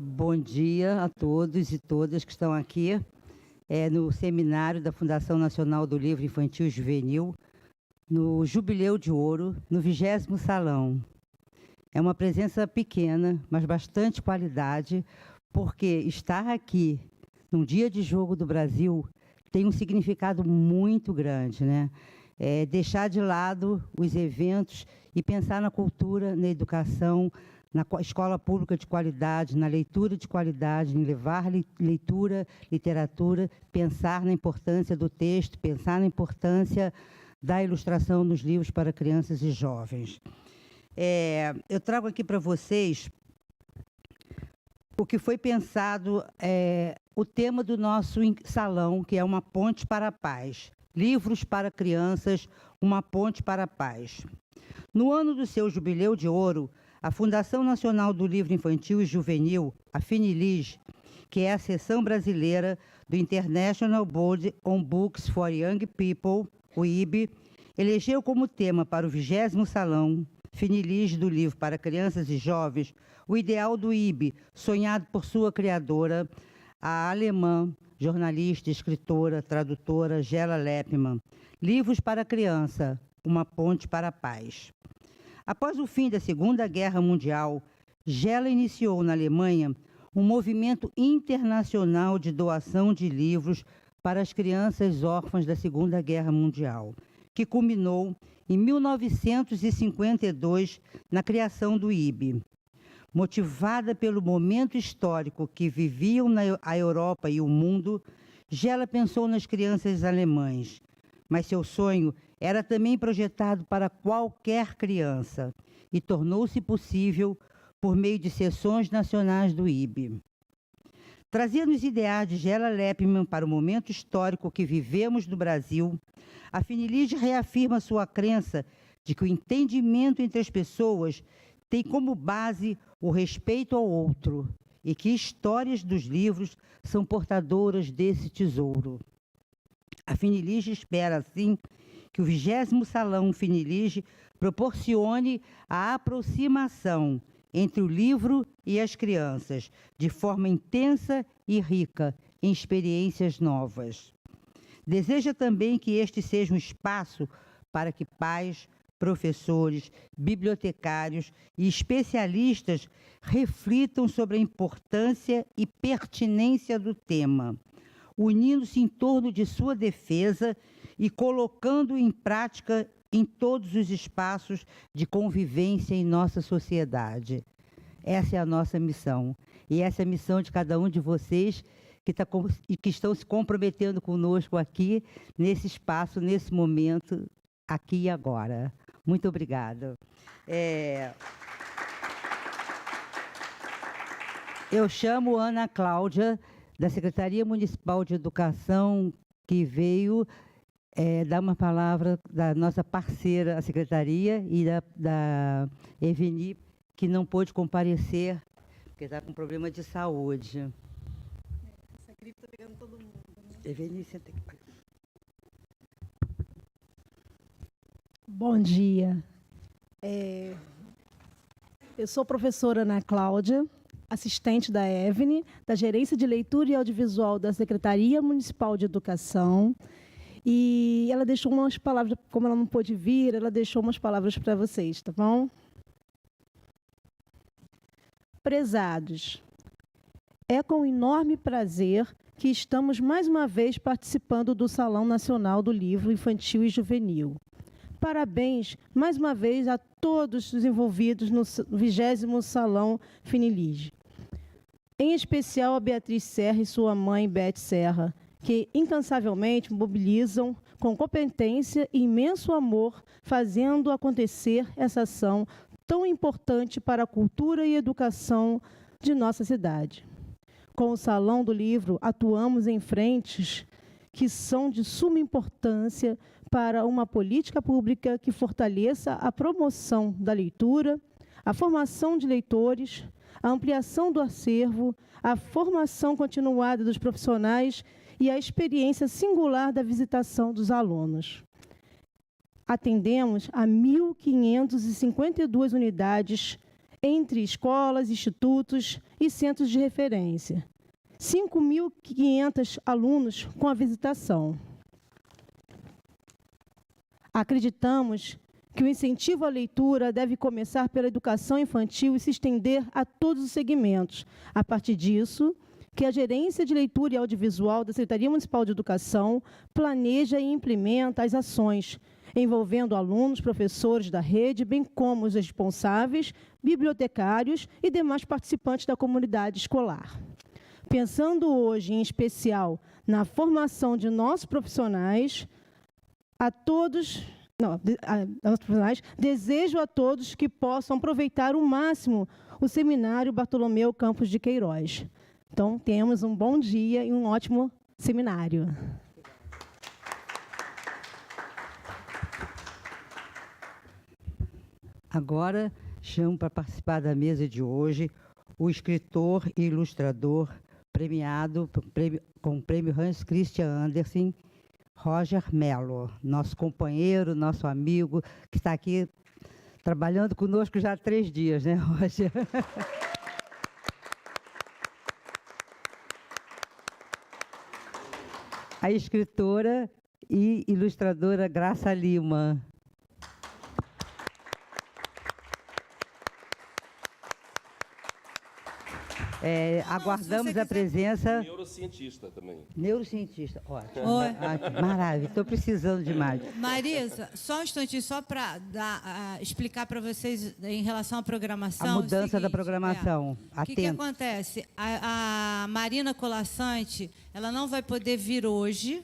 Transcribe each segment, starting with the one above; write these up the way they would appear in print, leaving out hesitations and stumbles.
Bom dia a todos e todas que estão aqui no seminário da Fundação Nacional do Livro Infantil e Juvenil, no Jubileu de Ouro, no 20º Salão. É uma presença pequena, mas bastante qualidade, porque estar aqui num dia de jogo do Brasil tem um significado muito grande, né? Deixar de lado os eventos e pensar na cultura, na educação, na escola pública de qualidade, na leitura de qualidade, em levar leitura, literatura, pensar na importância do texto, pensar na importância da ilustração nos livros para crianças e jovens. Eu trago aqui para vocês o que foi pensado, o tema do nosso salão, que é uma ponte para a paz. Livros para crianças, uma ponte para a paz. No ano do seu Jubileu de Ouro, a Fundação Nacional do Livro Infantil e Juvenil, a FINILIJ, que é a seção brasileira do International Board on Books for Young People, o IB, elegeu como tema para o 20º Salão FINILIJ do Livro para Crianças e Jovens o ideal do IB, sonhado por sua criadora, a alemã, jornalista, escritora, tradutora Gela Leppmann. Livros para criança, uma ponte para a paz. Após o fim da Segunda Guerra Mundial, Gela iniciou na Alemanha um movimento internacional de doação de livros para as crianças órfãs da Segunda Guerra Mundial, que culminou em 1952 na criação do IB. Motivada pelo momento histórico que viviam a Europa e o mundo, Gela pensou nas crianças alemãs, mas seu sonho era também projetado para qualquer criança e tornou-se possível por meio de sessões nacionais do IB. Trazendo os ideais de Gela Leppmann para o momento histórico que vivemos no Brasil, a FINILIJ reafirma sua crença de que o entendimento entre as pessoas tem como base o respeito ao outro e que histórias dos livros são portadoras desse tesouro. A FINILIJ espera, assim, que o 20º Salão FINILIJ proporcione a aproximação entre o livro e as crianças, de forma intensa e rica em experiências novas. Deseja também que este seja um espaço para que pais, professores, bibliotecários e especialistas reflitam sobre a importância e pertinência do tema, unindo-se em torno de sua defesa e colocando em prática em todos os espaços de convivência em nossa sociedade. Essa é a nossa missão. E essa é a missão de cada um de vocês que estão se comprometendo conosco aqui, nesse espaço, nesse momento, aqui e agora. Muito obrigada. Eu chamo Ana Cláudia, da Secretaria Municipal de Educação, que veio dar uma palavra da nossa parceira, a Secretaria, e da Eveni, que não pôde comparecer, porque está com problema de saúde. Essa gripe está pegando todo mundo. Eveni, senta aqui. Bom dia. Eu sou a professora Ana Cláudia, assistente da Eveni, da Gerência de Leitura e Audiovisual da Secretaria Municipal de Educação. E ela deixou umas palavras, como ela não pôde vir, ela deixou umas palavras para vocês, tá bom? Prezados, é com enorme prazer que estamos mais uma vez participando do Salão Nacional do Livro Infantil e Juvenil. Parabéns, mais uma vez, a todos os envolvidos no 20º Salão FINILIJ. Em especial a Beatriz Serra e sua mãe, Beth Serra, que incansavelmente mobilizam com competência e imenso amor, fazendo acontecer essa ação tão importante para a cultura e educação de nossa cidade. Com o Salão do Livro, atuamos em frentes que são de suma importância para uma política pública que fortaleça a promoção da leitura, a formação de leitores, a ampliação do acervo, a formação continuada dos profissionais e a experiência singular da visitação dos alunos. Atendemos a 1.552 unidades entre escolas, institutos e centros de referência. 5.500 alunos com a visitação. Acreditamos que o incentivo à leitura deve começar pela educação infantil e se estender a todos os segmentos. A partir disso, que a Gerência de Leitura e Audiovisual da Secretaria Municipal de Educação planeja e implementa as ações, envolvendo alunos, professores da rede, bem como os responsáveis, bibliotecários e demais participantes da comunidade escolar. Pensando hoje, em especial, na formação de nossos profissionais, desejo a todos que possam aproveitar o máximo o seminário Bartolomeu Campos de Queiroz. Então, temos um bom dia e um ótimo seminário. Agora, chamo para participar da mesa de hoje o escritor e ilustrador premiado com o prêmio Hans Christian Andersen, Roger Mello, nosso companheiro, nosso amigo, que está aqui trabalhando conosco já há 3 dias, né, Roger? A escritora e ilustradora Graça Lima. Aguardamos a presença... Neurocientista também. Neurocientista, ótimo. Maravilha, estou precisando demais. Marisa, só um instantinho, só para explicar para vocês em relação à programação. A mudança da programação. O que acontece? A Marina Colassante, ela não vai poder vir hoje.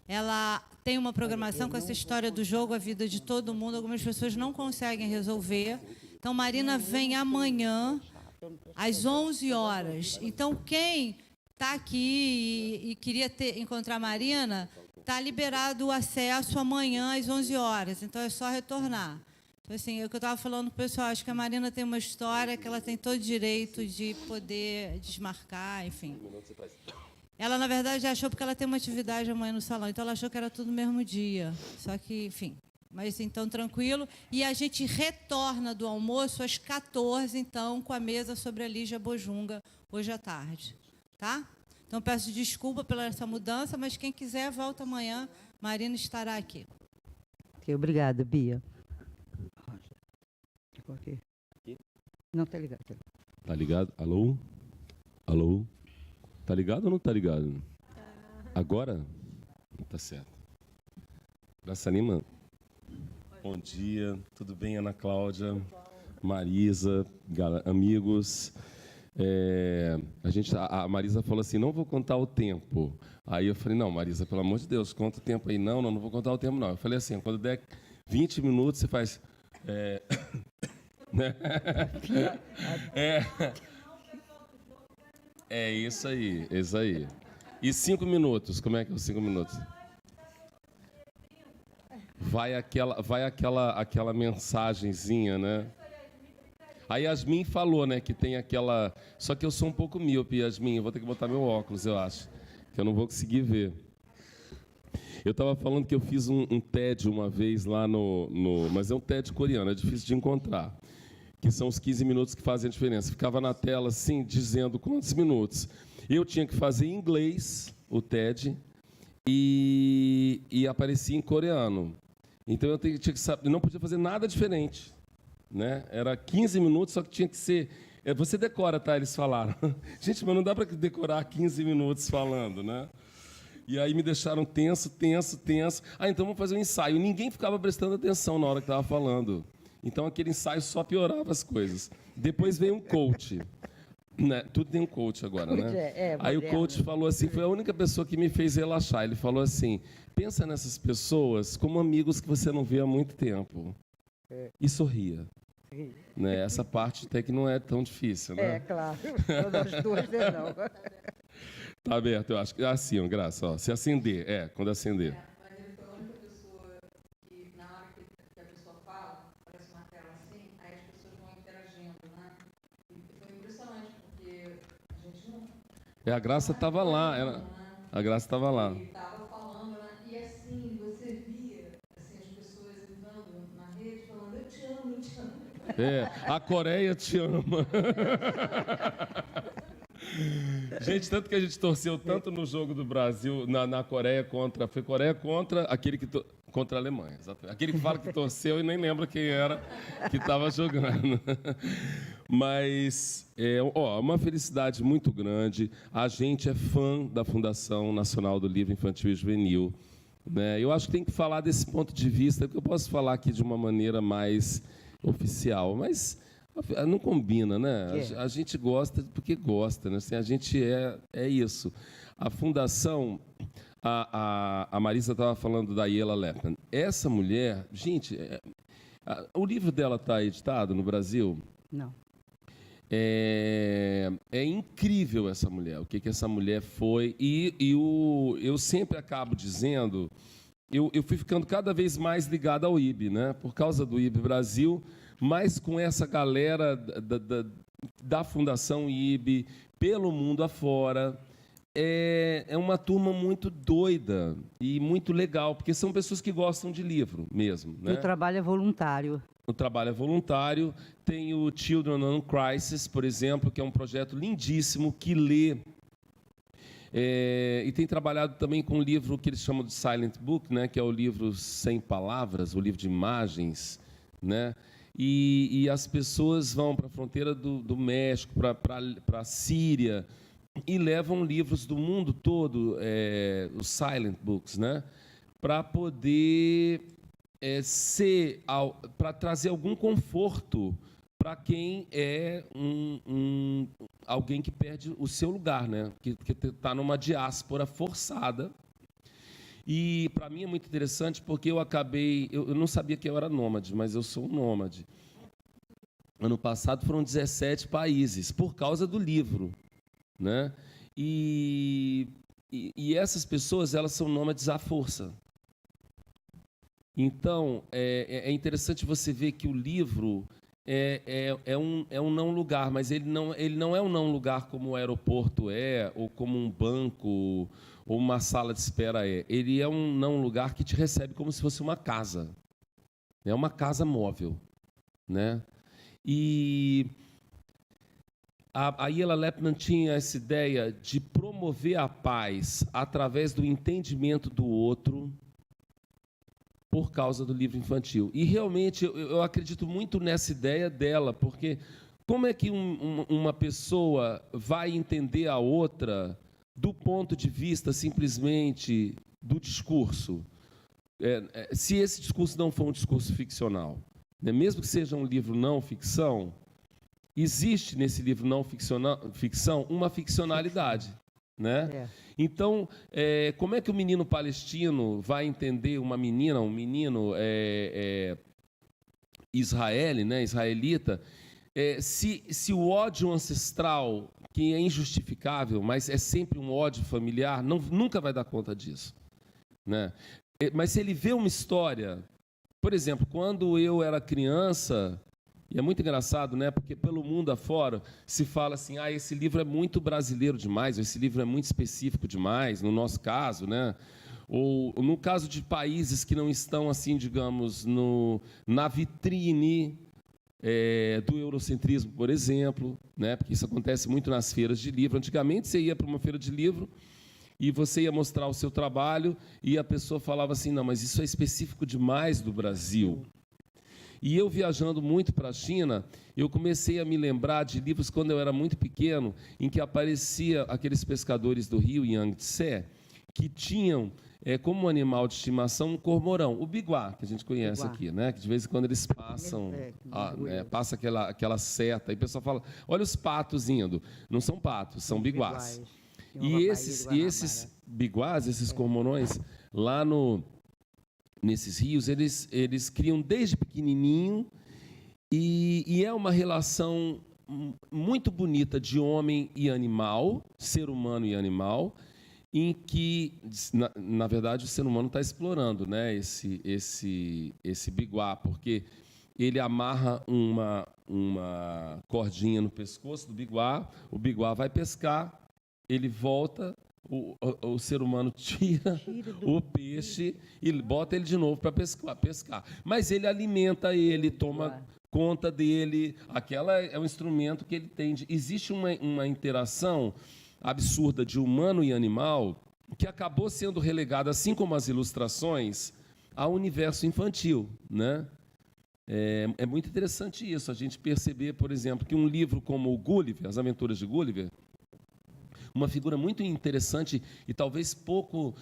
Ela tem uma programação com essa história do jogo, a vida de todo mundo. Algumas pessoas não conseguem resolver. Então, Marina vem amanhã, às 11 horas. Então, quem está aqui e queria encontrar a Marina, está liberado o acesso amanhã às 11 horas. Então, é só retornar. Então, assim, é o que eu estava falando para o pessoal, acho que a Marina tem uma história que ela tem todo direito de poder desmarcar, enfim. Ela, na verdade, achou, porque ela tem uma atividade amanhã no salão, então ela achou que era tudo no mesmo dia. Só que, enfim... Mas, então, tranquilo. E a gente retorna do almoço às 14, então, com a mesa sobre a Lígia Bojunga, hoje à tarde. Tá? Então, peço desculpa pela essa mudança, mas quem quiser, volta amanhã. Marina estará aqui. Obrigada, Bia. Ficou aqui? Não, está ligado. Tá ligado? Alô? Alô? Tá ligado ou não tá ligado? Agora? Tá certo. Graça Lima. Bom dia, tudo bem, Ana Cláudia, Marisa, amigos. A Marisa falou assim, não vou contar o tempo. Aí eu falei, não, Marisa, pelo amor de Deus, conta o tempo aí. Não vou contar o tempo, não. Eu falei assim, quando der 20 minutos, você faz... né? Isso aí, isso aí. E 5 minutos, como é que é os 5 minutos? Vai aquela mensagenzinha, né? A Yasmin falou, né, que tem aquela... Só que eu sou um pouco míope, Yasmin, eu vou ter que botar meu óculos, eu acho, que eu não vou conseguir ver. Eu estava falando que eu fiz um TED uma vez lá mas é um TED coreano, é difícil de encontrar, que são os 15 minutos que fazem a diferença. Ficava na tela, assim, dizendo quantos minutos. Eu tinha que fazer em inglês o TED e aparecia em coreano. Então, eu tinha que saber, não podia fazer nada diferente, né? Era 15 minutos, só que tinha que ser... Você decora, tá? Eles falaram. Gente, mas não dá para decorar 15 minutos falando, né? E aí me deixaram tenso. Então vamos fazer um ensaio. Ninguém ficava prestando atenção na hora que estava falando. Então, aquele ensaio só piorava as coisas. Depois veio um coach. Né? Tudo tem um coach agora, né? Aí o coach falou assim, foi a única pessoa que me fez relaxar. Ele falou assim, pensa nessas pessoas como amigos que você não vê há muito tempo. E sorria. Né? Essa parte até que não é tão difícil, né? Claro. Nós duas, não. Tá aberto, eu acho. Assim, ó, Graça, ó, se acender. Quando acender. Mas ele foi a única pessoa que, na hora que a pessoa fala, aparece uma tela assim, aí as pessoas vão interagindo, né? E foi impressionante, porque a gente não... A Graça estava lá. A Graça estava lá. Ele estava falando, né? E assim, você via assim, as pessoas entrando na rede falando, eu te amo, eu te amo. A Coreia te ama. Gente, tanto que a gente torceu tanto no jogo do Brasil, na Coreia contra... Foi Coreia contra aquele que... Contra a Alemanha, exatamente. Aquele que fala que torceu e nem lembra quem era que estava jogando. Mas, uma felicidade muito grande. A gente é fã da Fundação Nacional do Livro Infantil e Juvenil. Né? Eu acho que tem que falar desse ponto de vista, porque eu posso falar aqui de uma maneira mais oficial, mas não combina, né? A gente gosta porque gosta, né? Assim, a gente é isso. A Fundação... A Marisa estava falando da Iela Lepman. Essa mulher, gente, o livro dela está editado no Brasil? Não. É incrível essa mulher, o que essa mulher foi. Eu sempre acabo dizendo, eu fui ficando cada vez mais ligado ao IB, né? Por causa do IB Brasil, mas com essa galera da Fundação IB, pelo mundo afora. É uma turma muito doida e muito legal, porque são pessoas que gostam de livro mesmo. Né? O trabalho é voluntário. O trabalho é voluntário. Tem o Children on Crisis, por exemplo, que é um projeto lindíssimo, que lê. E tem trabalhado também com um livro que eles chamam de Silent Book, né? Que é o livro sem palavras, o livro de imagens. Né? E as pessoas vão para a fronteira do México, para a Síria, e levam livros do mundo todo, os silent books, né, para poder para trazer algum conforto para quem é alguém que perde o seu lugar, né, que está numa diáspora forçada. E para mim é muito interessante porque eu não sabia que eu era nômade, mas eu sou um nômade. Ano passado foram 17 países por causa do livro. Né? E essas pessoas, elas são nômades à força. Então, é interessante você ver que o livro é um não lugar, mas ele não é um não lugar como o aeroporto ou como um banco, ou uma sala de espera Ele é um não lugar que te recebe como se fosse uma casa. É uma casa móvel. Né? E... A Iela Lepman tinha essa ideia de promover a paz através do entendimento do outro por causa do livro infantil. E, realmente, eu acredito muito nessa ideia dela, porque como é que uma pessoa vai entender a outra do ponto de vista, simplesmente, do discurso? Se esse discurso não for um discurso ficcional, né? Mesmo que seja um livro não ficção, existe nesse livro não ficção uma ficcionalidade. Né? Então, como é que o menino palestino vai entender uma menina, um menino israelita, se o ódio ancestral, que é injustificável, mas é sempre um ódio familiar, nunca vai dar conta disso. Né? Mas se ele vê uma história, por exemplo, quando eu era criança... E é muito engraçado, né? Porque pelo mundo afora se fala assim, esse livro é muito brasileiro demais, ou esse livro é muito específico demais, no nosso caso, né? Ou no caso de países que não estão, assim, digamos, na vitrine do eurocentrismo, por exemplo, né? Porque isso acontece muito nas feiras de livro. Antigamente você ia para uma feira de livro e você ia mostrar o seu trabalho e a pessoa falava assim, não, mas isso é específico demais do Brasil. E eu, viajando muito para a China, eu comecei a me lembrar de livros quando eu era muito pequeno, em que aparecia aqueles pescadores do rio Yangtze, que tinham como animal de estimação um cormorão, o biguá, que a gente conhece aqui, né? Que de vez em quando eles passam, passa aquela seta, e o pessoal fala, olha os patos indo. Não são patos, são biguás. E esses biguás, esses cormorões, lá nesses rios, eles criam desde pequenininho e é uma relação muito bonita de homem e animal, ser humano e animal, em que, na verdade, o ser humano está explorando, né, esse biguá, porque ele amarra uma cordinha no pescoço do biguá, o biguá vai pescar, ele volta... O ser humano tira o peixe e bota ele de novo para pescar. Mas ele alimenta ele, toma conta dele. Aquela é um instrumento que ele tem. Existe uma interação absurda de humano e animal que acabou sendo relegada, assim como as ilustrações, ao universo infantil, né? É muito interessante isso, a gente perceber, por exemplo, que um livro como o Gulliver, As Aventuras de Gulliver, uma figura muito interessante e talvez pouco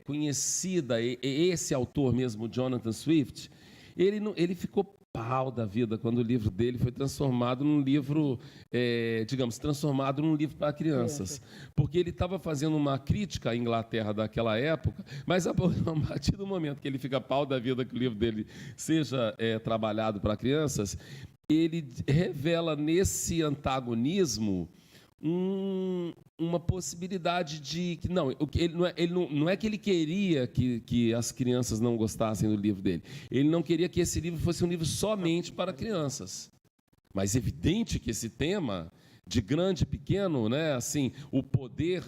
conhecida, esse autor mesmo, Jonathan Swift, ele ficou pau da vida quando o livro dele foi transformado num livro, transformado num livro para crianças. Porque ele estava fazendo uma crítica à Inglaterra daquela época, mas a partir do momento que ele fica pau da vida que o livro dele seja trabalhado para crianças, ele revela nesse antagonismo uma possibilidade de que não é que ele queria que as crianças não gostassem do livro dele. Ele não queria que esse livro fosse um livro somente para crianças. Mas é evidente que esse tema de grande e pequeno, né, assim, o poder,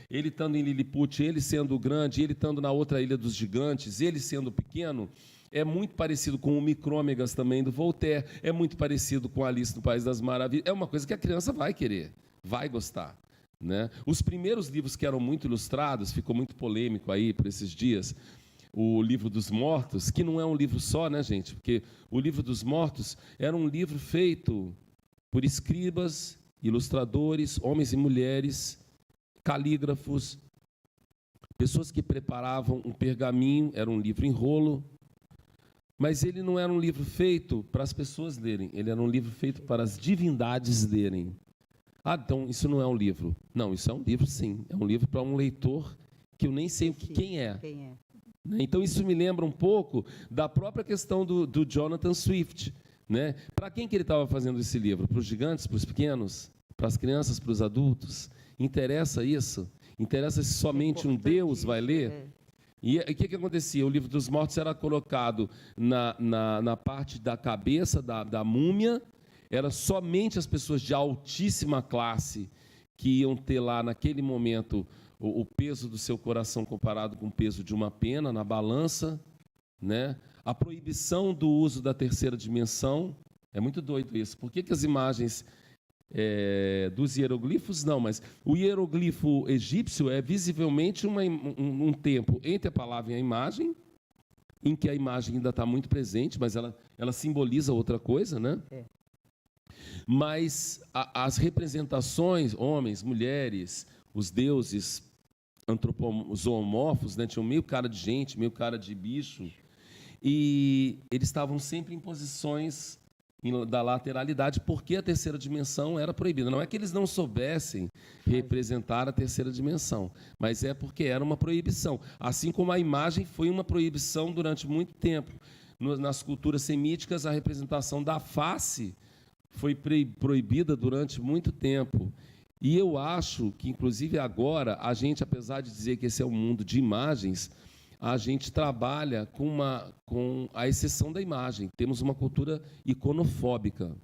ele estando em Lilliput, ele sendo grande, ele estando na outra ilha dos gigantes, ele sendo pequeno, é muito parecido com o Micrômegas também do Voltaire, é muito parecido com Alice no País das Maravilhas. É uma coisa que a criança vai querer, vai gostar, né? Os primeiros livros que eram muito ilustrados, ficou muito polêmico aí por esses dias, o Livro dos Mortos, que não é um livro só, né, gente? Porque o Livro dos Mortos era um livro feito por escribas, ilustradores, homens e mulheres, calígrafos, pessoas que preparavam um pergaminho, era um livro em rolo, mas ele não era um livro feito para as pessoas lerem, ele era um livro feito para as divindades lerem. Ah, então isso não é um livro. Não, isso é um livro, sim. É um livro para um leitor que eu nem sei quem é. Então isso me lembra um pouco da própria questão do Jonathan Swift, né? Para quem que ele estava fazendo esse livro? Para os gigantes, para os pequenos, para as crianças, para os adultos? Interessa isso? Interessa se somente um Deus vai ler? E o que acontecia? O Livro dos Mortos era colocado na parte da cabeça da múmia, era somente as pessoas de altíssima classe que iam ter lá, naquele momento, o peso do seu coração comparado com o peso de uma pena na balança, né? A proibição do uso da terceira dimensão, é muito doido isso. Por que as imagens dos hieroglifos, não, mas o hieroglifo egípcio é visivelmente um tempo entre a palavra e a imagem, em que a imagem ainda está muito presente, mas ela simboliza outra coisa, né? Mas as representações, homens, mulheres, os deuses zoomorfos, né, tinham meio cara de gente, meio cara de bicho, e eles estavam sempre em posições da lateralidade, porque a terceira dimensão era proibida. Não é que eles não soubessem representar a terceira dimensão, mas é porque era uma proibição. Assim como a imagem foi uma proibição durante muito tempo. Nas culturas semíticas, a representação da face foi proibida durante muito tempo. E eu acho que, inclusive agora, a gente, apesar de dizer que esse é um mundo de imagens, a gente trabalha com a exceção da imagem. Temos uma cultura iconofóbica.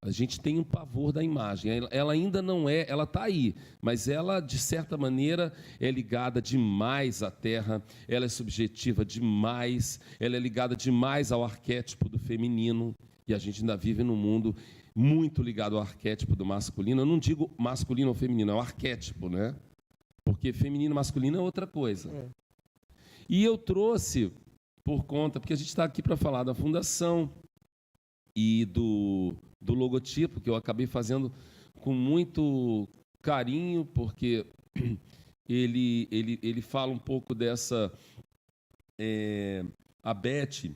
A gente tem um pavor da imagem. Ela ainda não é, ela está aí, mas ela, de certa maneira, é ligada demais à terra, ela é subjetiva demais, ela é ligada demais ao arquétipo do feminino, e a gente ainda vive num mundo muito ligado ao arquétipo do masculino. Eu não digo masculino ou feminino, é o arquétipo, né? Porque feminino e masculino é outra coisa. E eu trouxe, porque a gente está aqui para falar da fundação e do logotipo, que eu acabei fazendo com muito carinho, porque ele fala um pouco dessa... a Beth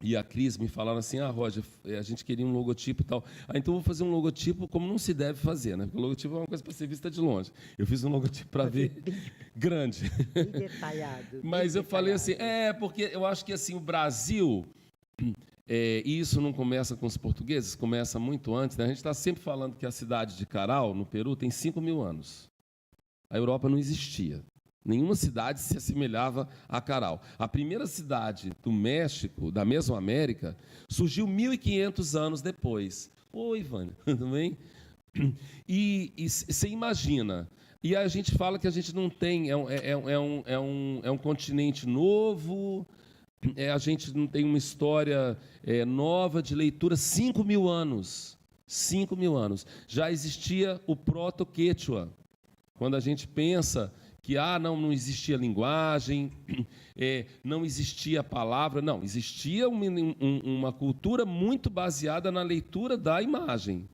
e a Cris me falaram assim, Roger, a gente queria um logotipo e tal. Então, eu vou fazer um logotipo como não se deve fazer, né? Porque o logotipo é uma coisa para ser vista de longe. Eu fiz um logotipo para ver grande. Bem detalhado. Mas eu falei assim, porque eu acho que assim, o Brasil, e isso não começa com os portugueses, começa muito antes, né? A gente está sempre falando que a cidade de Caral, no Peru, tem 5.000 anos. A Europa não existia. Nenhuma cidade se assemelhava a Caral. A primeira cidade do México, da Mesoamérica, surgiu 1.500 anos depois. Oi, Vânia, tudo bem? E você imagina, e a gente fala que a gente não tem, é um continente novo, a gente não tem uma história nova de leitura, 5.000 anos. 5.000 anos. Já existia o proto-quechua. Quando a gente pensa que não existia linguagem, não existia palavra, não, existia uma cultura muito baseada na leitura da imagem.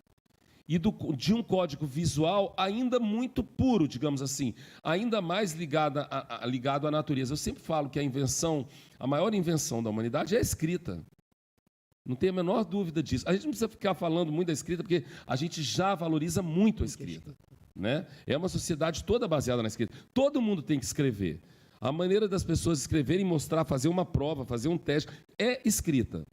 E de um código visual ainda muito puro, digamos assim, ainda mais ligado à natureza. Eu sempre falo que a maior invenção da humanidade é a escrita. Não tem a menor dúvida disso. A gente não precisa ficar falando muito da escrita, porque a gente já valoriza muito a escrita, né? É uma sociedade toda baseada na escrita. Todo mundo tem que escrever. A maneira das pessoas escreverem, mostrar, fazer uma prova, fazer um teste, é escrita.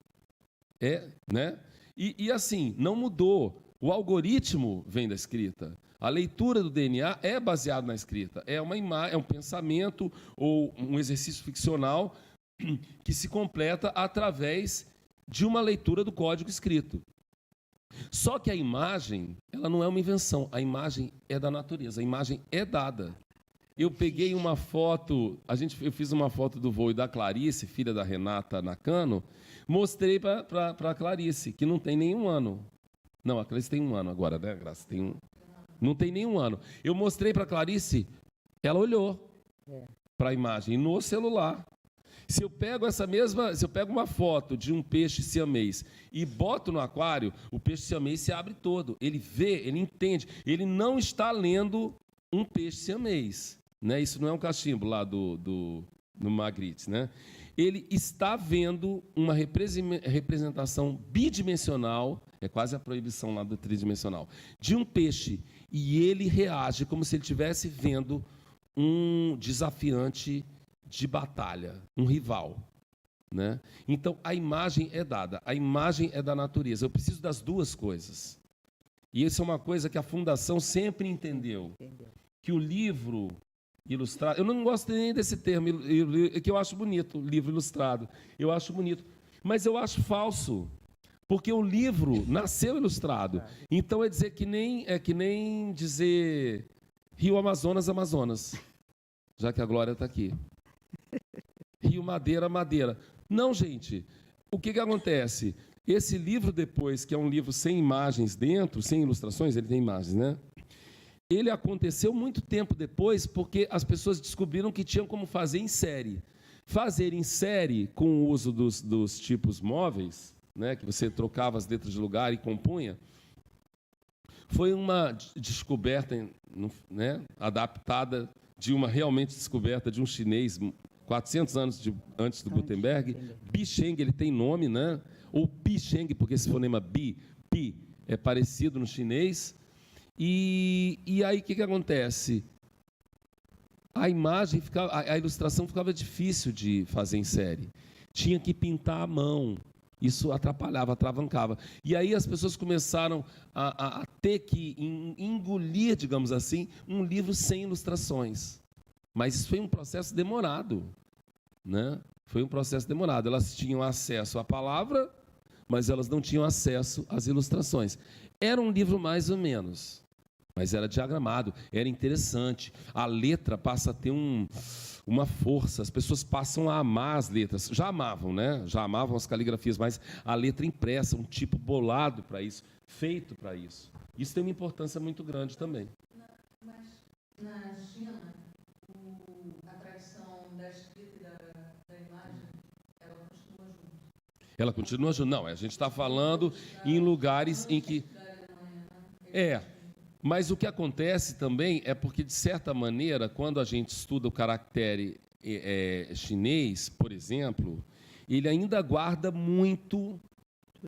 Né? E assim, não mudou. O algoritmo vem da escrita. A leitura do DNA é baseada na escrita. É um pensamento ou um exercício ficcional que se completa através de uma leitura do código escrito. Só que a imagem, ela não é uma invenção. A imagem é da natureza. A imagem é dada. Eu peguei uma foto, eu fiz uma foto do voo da Clarice, filha da Renata Nakano, mostrei para a Clarice, que não tem nenhum ano. Não, a Clarice tem 1 ano agora, né, Graça? Não tem nenhum ano. Eu mostrei para a Clarice, ela olhou para a imagem no celular. Se eu pego uma foto de um peixe siamês e boto no aquário, o peixe siamês se abre todo. Ele vê, ele entende. Ele não está lendo um peixe siamês, né? Isso não é um cachimbo lá do Magritte, né? Ele está vendo uma representação bidimensional, é quase a proibição lá do tridimensional, de um peixe, e ele reage como se ele estivesse vendo um desafiante de batalha, um rival, né? Então, a imagem é dada, a imagem é da natureza. Eu preciso das duas coisas. E isso é uma coisa que a Fundação sempre entendeu, que o livro ilustrado, eu não gosto nem desse termo, que eu acho bonito, livro ilustrado, eu acho bonito, mas eu acho falso, porque o livro nasceu ilustrado. Então é dizer que nem dizer Rio Amazonas, Amazonas, já que a Glória está aqui. Rio Madeira, Madeira. Não, gente, o que acontece? Esse livro depois, que é um livro sem imagens dentro, sem ilustrações, ele tem imagens, né? Ele aconteceu muito tempo depois, porque as pessoas descobriram que tinham como fazer em série. Fazer em série, com o uso dos tipos móveis, né, que você trocava as letras de lugar e compunha, foi uma descoberta, né, adaptada de uma realmente descoberta de um chinês, 400 anos antes do Gutenberg. Bi Sheng, ele tem nome, né? Ou Pi Sheng, porque esse fonema Pi é parecido no chinês. E aí o que acontece? A imagem a ilustração ficava difícil de fazer em série. Tinha que pintar à mão. Isso atrapalhava, atravancava. E aí as pessoas começaram a ter que engolir, digamos assim, um livro sem ilustrações. Mas isso foi um processo demorado, né? Foi um processo demorado. Elas tinham acesso à palavra, mas elas não tinham acesso às ilustrações. Era um livro mais ou menos, mas era diagramado, era interessante. A letra passa a ter uma força, as pessoas passam a amar as letras. Já amavam, né? Já amavam as caligrafias, mas a letra impressa, um tipo bolado para isso, feito para isso. Isso tem uma importância muito grande também. Mas na China, a tradição da escrita e da imagem, ela continua junto? Ela continua junto. Não, a gente está falando em lugares em que... Mas o que acontece também é porque, de certa maneira, quando a gente estuda o caractere chinês, por exemplo, ele ainda guarda muito,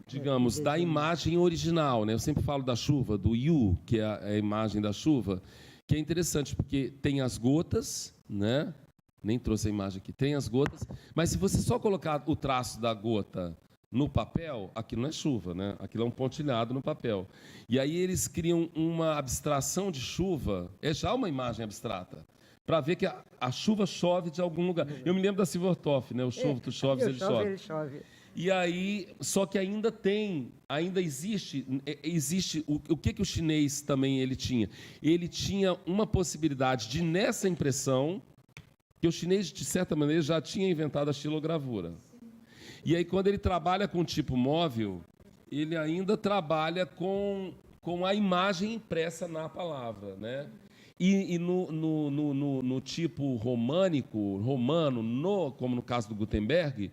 digamos, da imagem original, né? Eu sempre falo da chuva, do Yu, que é a imagem da chuva, que é interessante, porque tem as gotas, né? Nem trouxe a imagem aqui, tem as gotas, mas se você só colocar o traço da gota no papel, aquilo não é chuva, né? Aquilo é um pontilhado no papel. E aí eles criam uma abstração de chuva, é já uma imagem abstrata, para ver que a chuva chove de algum lugar. Eu me lembro da Silvertoff, né? O chove, tu choves, ele chove. E aí, só que ainda existe o que o chinês também ele tinha? Ele tinha uma possibilidade de, nessa impressão, que o chinês, de certa maneira, já tinha inventado a xilogravura. E aí, quando ele trabalha com tipo móvel, ele ainda trabalha com a imagem impressa na palavra, né? E no tipo romano, como no caso do Gutenberg,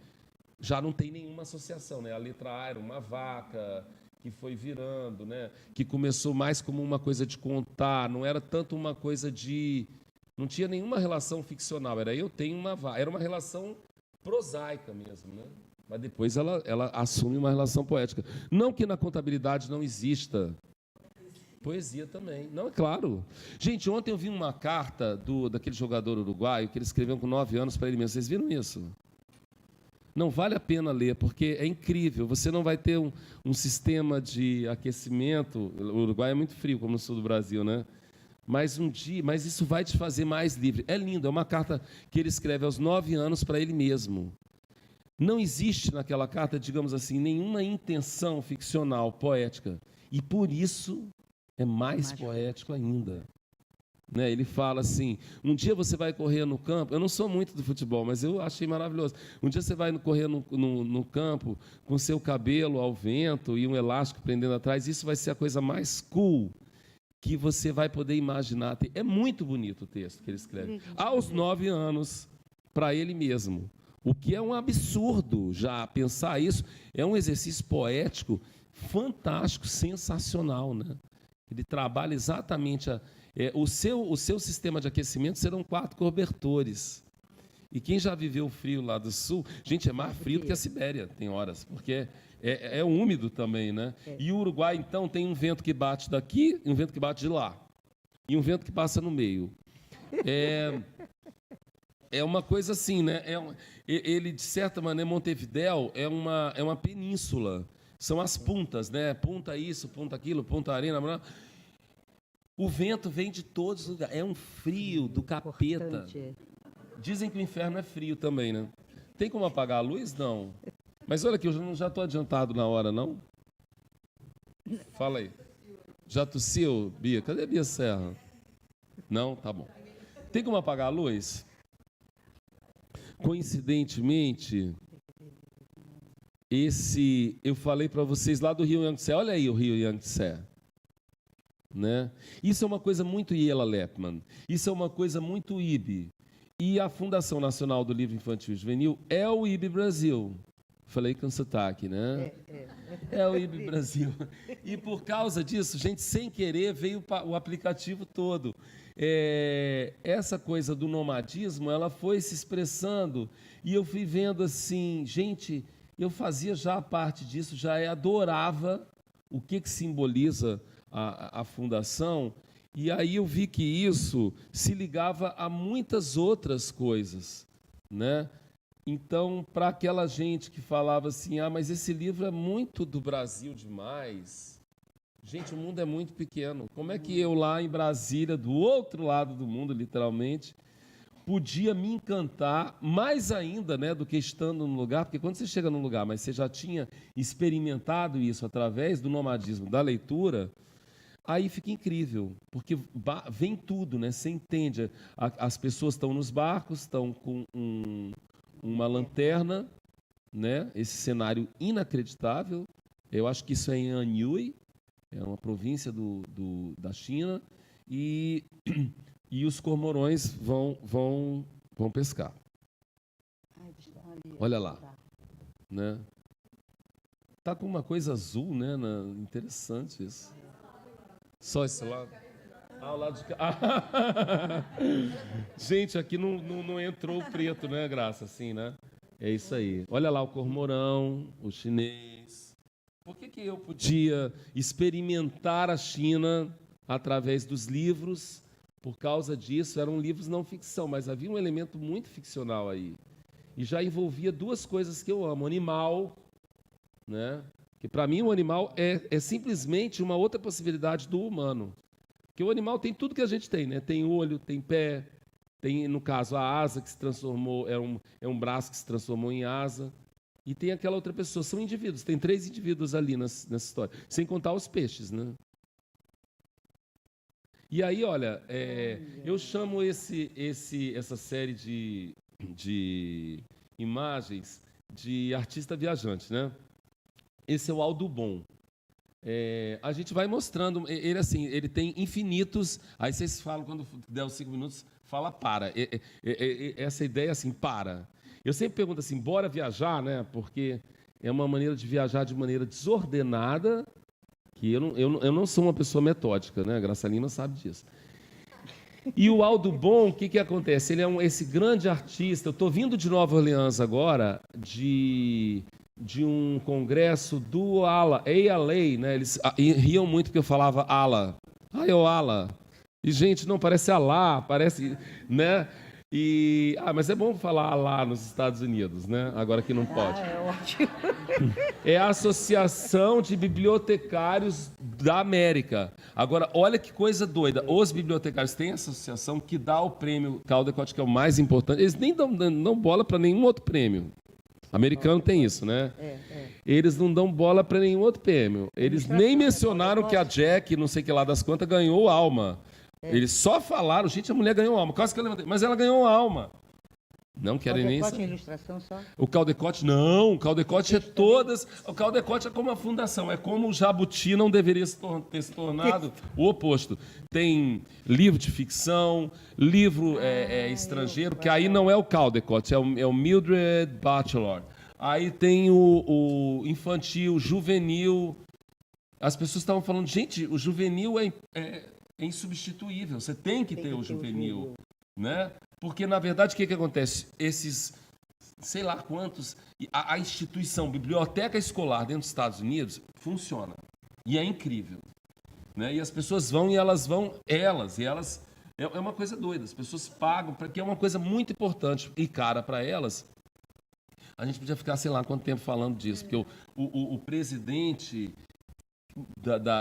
já não tem nenhuma associação, né? A letra A era uma vaca que foi virando, né? Que começou mais como uma coisa de contar, não era tanto uma coisa de... Não tinha nenhuma relação ficcional, era eu tenho uma vaca, era uma relação prosaica mesmo, né? Mas depois ela assume uma relação poética. Não que na contabilidade não exista poesia também. Não, é claro. Gente, ontem eu vi uma carta daquele jogador uruguaio que ele escreveu com 9 anos para ele mesmo. Vocês viram isso? Não vale a pena ler, porque é incrível. Você não vai ter um sistema de aquecimento. O Uruguai é muito frio, como no sul do Brasil, né? Mas isso vai te fazer mais livre. É lindo, é uma carta que ele escreve aos 9 anos para ele mesmo. Não existe naquela carta, digamos assim, nenhuma intenção ficcional, poética. E por isso é mais poético ainda. Né? Ele fala assim, um dia você vai correr no campo, eu não sou muito do futebol, mas eu achei maravilhoso. Um dia você vai correr no campo com seu cabelo ao vento e um elástico prendendo atrás, isso vai ser a coisa mais cool que você vai poder imaginar. É muito bonito o texto que ele escreve. Aos 9 anos, para ele mesmo. O que é um absurdo já pensar isso. É um exercício poético fantástico, sensacional, né? Ele trabalha exatamente... o seu sistema de aquecimento serão 4 cobertores. E quem já viveu o frio lá do sul... Gente, é mais frio do que a Sibéria, tem horas, porque é úmido também, né? E o Uruguai, então, tem um vento que bate daqui e um vento que bate de lá. E um vento que passa no meio. É uma coisa assim, né? Ele, de certa maneira, Montevidéu é uma península. São as puntas, né? Punta isso, punta aquilo, punta arena. O vento vem de todos os lugares. É um frio do capeta. Dizem que o inferno é frio também, né? Tem como apagar a luz? Não. Mas olha aqui, eu já estou adiantado na hora, não? Fala aí. Já tossiu, Bia? Cadê a Bia Serra? Não? Tá bom. Tem como apagar a luz? Coincidentemente, eu falei para vocês lá do Rio Yangtze. Olha aí o Rio Yangtze. Né? Isso é uma coisa muito Iela Lepman. Isso é uma coisa muito IB. E a Fundação Nacional do Livro Infantil e Juvenil é o IB Brasil. Falei com sotaque, né? É o IB Brasil. E por causa disso, gente, sem querer, veio o aplicativo todo. Essa coisa do nomadismo, ela foi se expressando. E eu fui vendo assim, gente, eu fazia já parte disso, já adorava o que simboliza a fundação, e aí eu vi que isso se ligava a muitas outras coisas, né? Então, para aquela gente que falava assim, mas esse livro é muito do Brasil demais. Gente, o mundo é muito pequeno. Como é que eu lá em Brasília, do outro lado do mundo, literalmente, podia me encantar mais ainda, né, do que estando no lugar? Porque quando você chega num lugar, mas você já tinha experimentado isso através do nomadismo, da leitura, aí fica incrível, porque vem tudo, né? Você entende. As pessoas estão nos barcos, estão com uma lanterna, né? Esse cenário inacreditável. Eu acho que isso é em Anhui, é uma província da China, e os cormorões vão pescar. Olha lá, né? Tá com uma coisa azul, né? Interessante isso. Só esse lado? O lado de cá. Gente, aqui não entrou o preto, né, Graça? Assim, né? É isso aí. Olha lá o cormorão, o chinês. Por que eu podia experimentar a China através dos livros? Por causa disso, eram livros não ficção, mas havia um elemento muito ficcional aí. E já envolvia 2 coisas que eu amo. Animal, né? Que para mim o animal é simplesmente uma outra possibilidade do humano. Porque o animal tem tudo que a gente tem, né? Tem olho, tem pé, tem, no caso, a asa que se transformou, é um braço que se transformou em asa. E tem aquela outra pessoa, são indivíduos, tem 3 indivíduos ali nessa história, sem contar os peixes, né? E aí, olha, eu chamo essa série de imagens de artista viajante, né? Esse é o Aldo Bon. A gente vai mostrando, ele assim, ele tem infinitos, aí vocês falam, quando der os 5 minutos, fala para. Essa ideia assim, para. Eu sempre pergunto assim, bora viajar, né? Porque é uma maneira de viajar de maneira desordenada, que eu não sou uma pessoa metódica, né? A Graça Lima sabe disso. E o Aldo Bon, o que acontece? Ele é esse grande artista. Eu estou vindo de Nova Orleans agora, de um congresso do ALA, né? Eles riam muito porque eu falava ALA. É o ALA. E, gente, não, parece Alá, parece, né? Mas é bom falar Alá nos Estados Unidos, né? Agora que não pode. É ótimo. É a Associação de Bibliotecários da América. Agora, olha que coisa doida. Os bibliotecários têm essa associação que dá o prêmio Caldecott, que é o mais importante. Eles nem dão bola para nenhum outro prêmio. Americano tem isso, né? Eles não dão bola para nenhum outro prêmio. Eles nem mencionaram que a Jack, não sei que lá das quantas, ganhou Alma. Eles só falaram, gente, a mulher ganhou Alma. Quase que eu levantei, mas ela ganhou Alma. Não querem nem Caldecott saber. é ilustração só? O Caldecott, não. O Caldecott é todas. O Caldecott é como a fundação. É como o Jabuti não deveria ter se tornado o oposto. Tem livro de ficção, livro estrangeiro, que aí não é o Caldecott, é o Mildred Batchelor. Aí tem o infantil, juvenil. As pessoas estavam falando, gente, o juvenil é insubstituível. Você tem que ter o juvenil, né? Porque, na verdade, o que acontece? Esses, sei lá quantos... A instituição biblioteca escolar dentro dos Estados Unidos funciona. E é incrível. Né? E as pessoas vão e elas vão... É uma coisa doida. As pessoas pagam, porque é uma coisa muito importante e cara para elas. A gente podia ficar, sei lá, quanto tempo falando disso. Porque o presidente...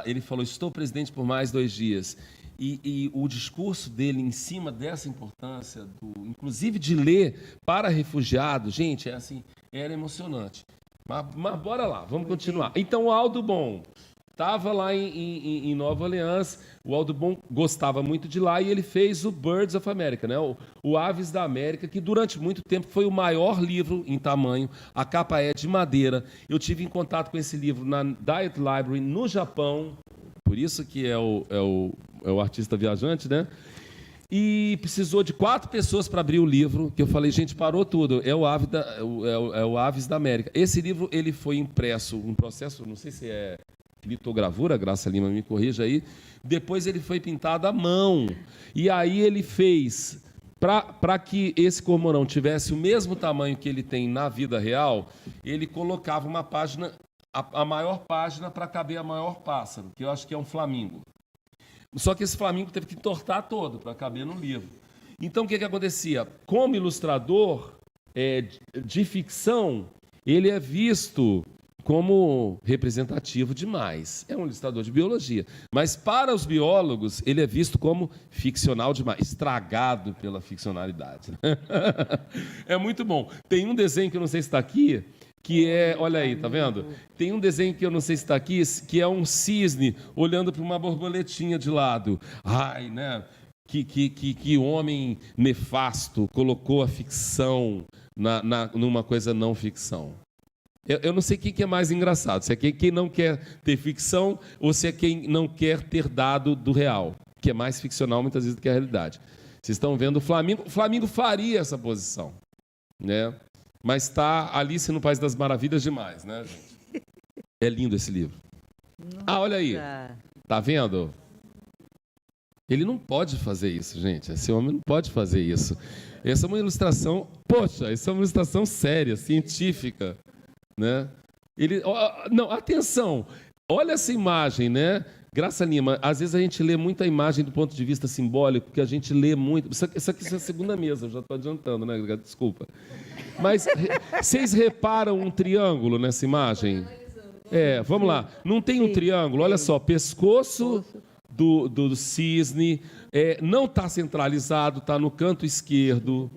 ele falou, estou presidente por mais 2 dias. E o discurso dele em cima dessa importância, inclusive de ler para refugiados, gente, era emocionante. Mas bora lá, vamos continuar. Então, o Aldo Bon estava lá em Nova Orleans, o Aldo Bon gostava muito de lá e ele fez o Birds of America, né? o Aves da América, que durante muito tempo foi o maior livro em tamanho, a capa é de madeira. Eu tive em contato com esse livro na Diet Library no Japão, por isso que é o artista viajante, né? E precisou de 4 pessoas para abrir o livro, que eu falei, gente, parou tudo, é o Aves da América. Esse livro ele foi impresso, um processo, não sei se é litogravura, Graça Lima me corrija aí, depois ele foi pintado à mão, e aí ele fez, para que esse cormorão tivesse o mesmo tamanho que ele tem na vida real, ele colocava uma página, a maior página para caber a maior pássaro, que eu acho que é um flamingo. Só que esse flamingo teve que entortar todo para caber no livro. Então, o que acontecia? Como ilustrador de ficção, ele é visto como representativo demais. É um ilustrador de biologia. Mas, para os biólogos, ele é visto como ficcional demais, estragado pela ficcionalidade. É muito bom. Tem um desenho que eu não sei se está aqui, que olha aí, tá vendo? Tem um desenho que eu não sei se está aqui, que é um cisne olhando para uma borboletinha de lado. Ai, né? Que homem nefasto colocou a ficção numa coisa não ficção. Eu não sei quem é mais engraçado, se é quem não quer ter ficção ou se é quem não quer ter dado do real, que é mais ficcional muitas vezes do que a realidade. Vocês estão vendo o Flamengo faria essa posição, né? Mas está Alice no País das Maravilhas demais, né, gente? É lindo esse livro. Olha aí. Tá vendo? Ele não pode fazer isso, gente. Esse homem não pode fazer isso. Essa é uma ilustração... Poxa, essa é uma ilustração séria, científica, né? Não, atenção. Olha essa imagem, né? Graça Lima, às vezes a gente lê muita imagem do ponto de vista simbólico, porque a gente lê muito... Isso aqui é a segunda mesa, eu já estou adiantando, né? Desculpa. Mas vocês reparam um triângulo nessa imagem? Vamos lá. Não tem um triângulo? Olha só, pescoço do cisne, não está centralizado, está no canto esquerdo,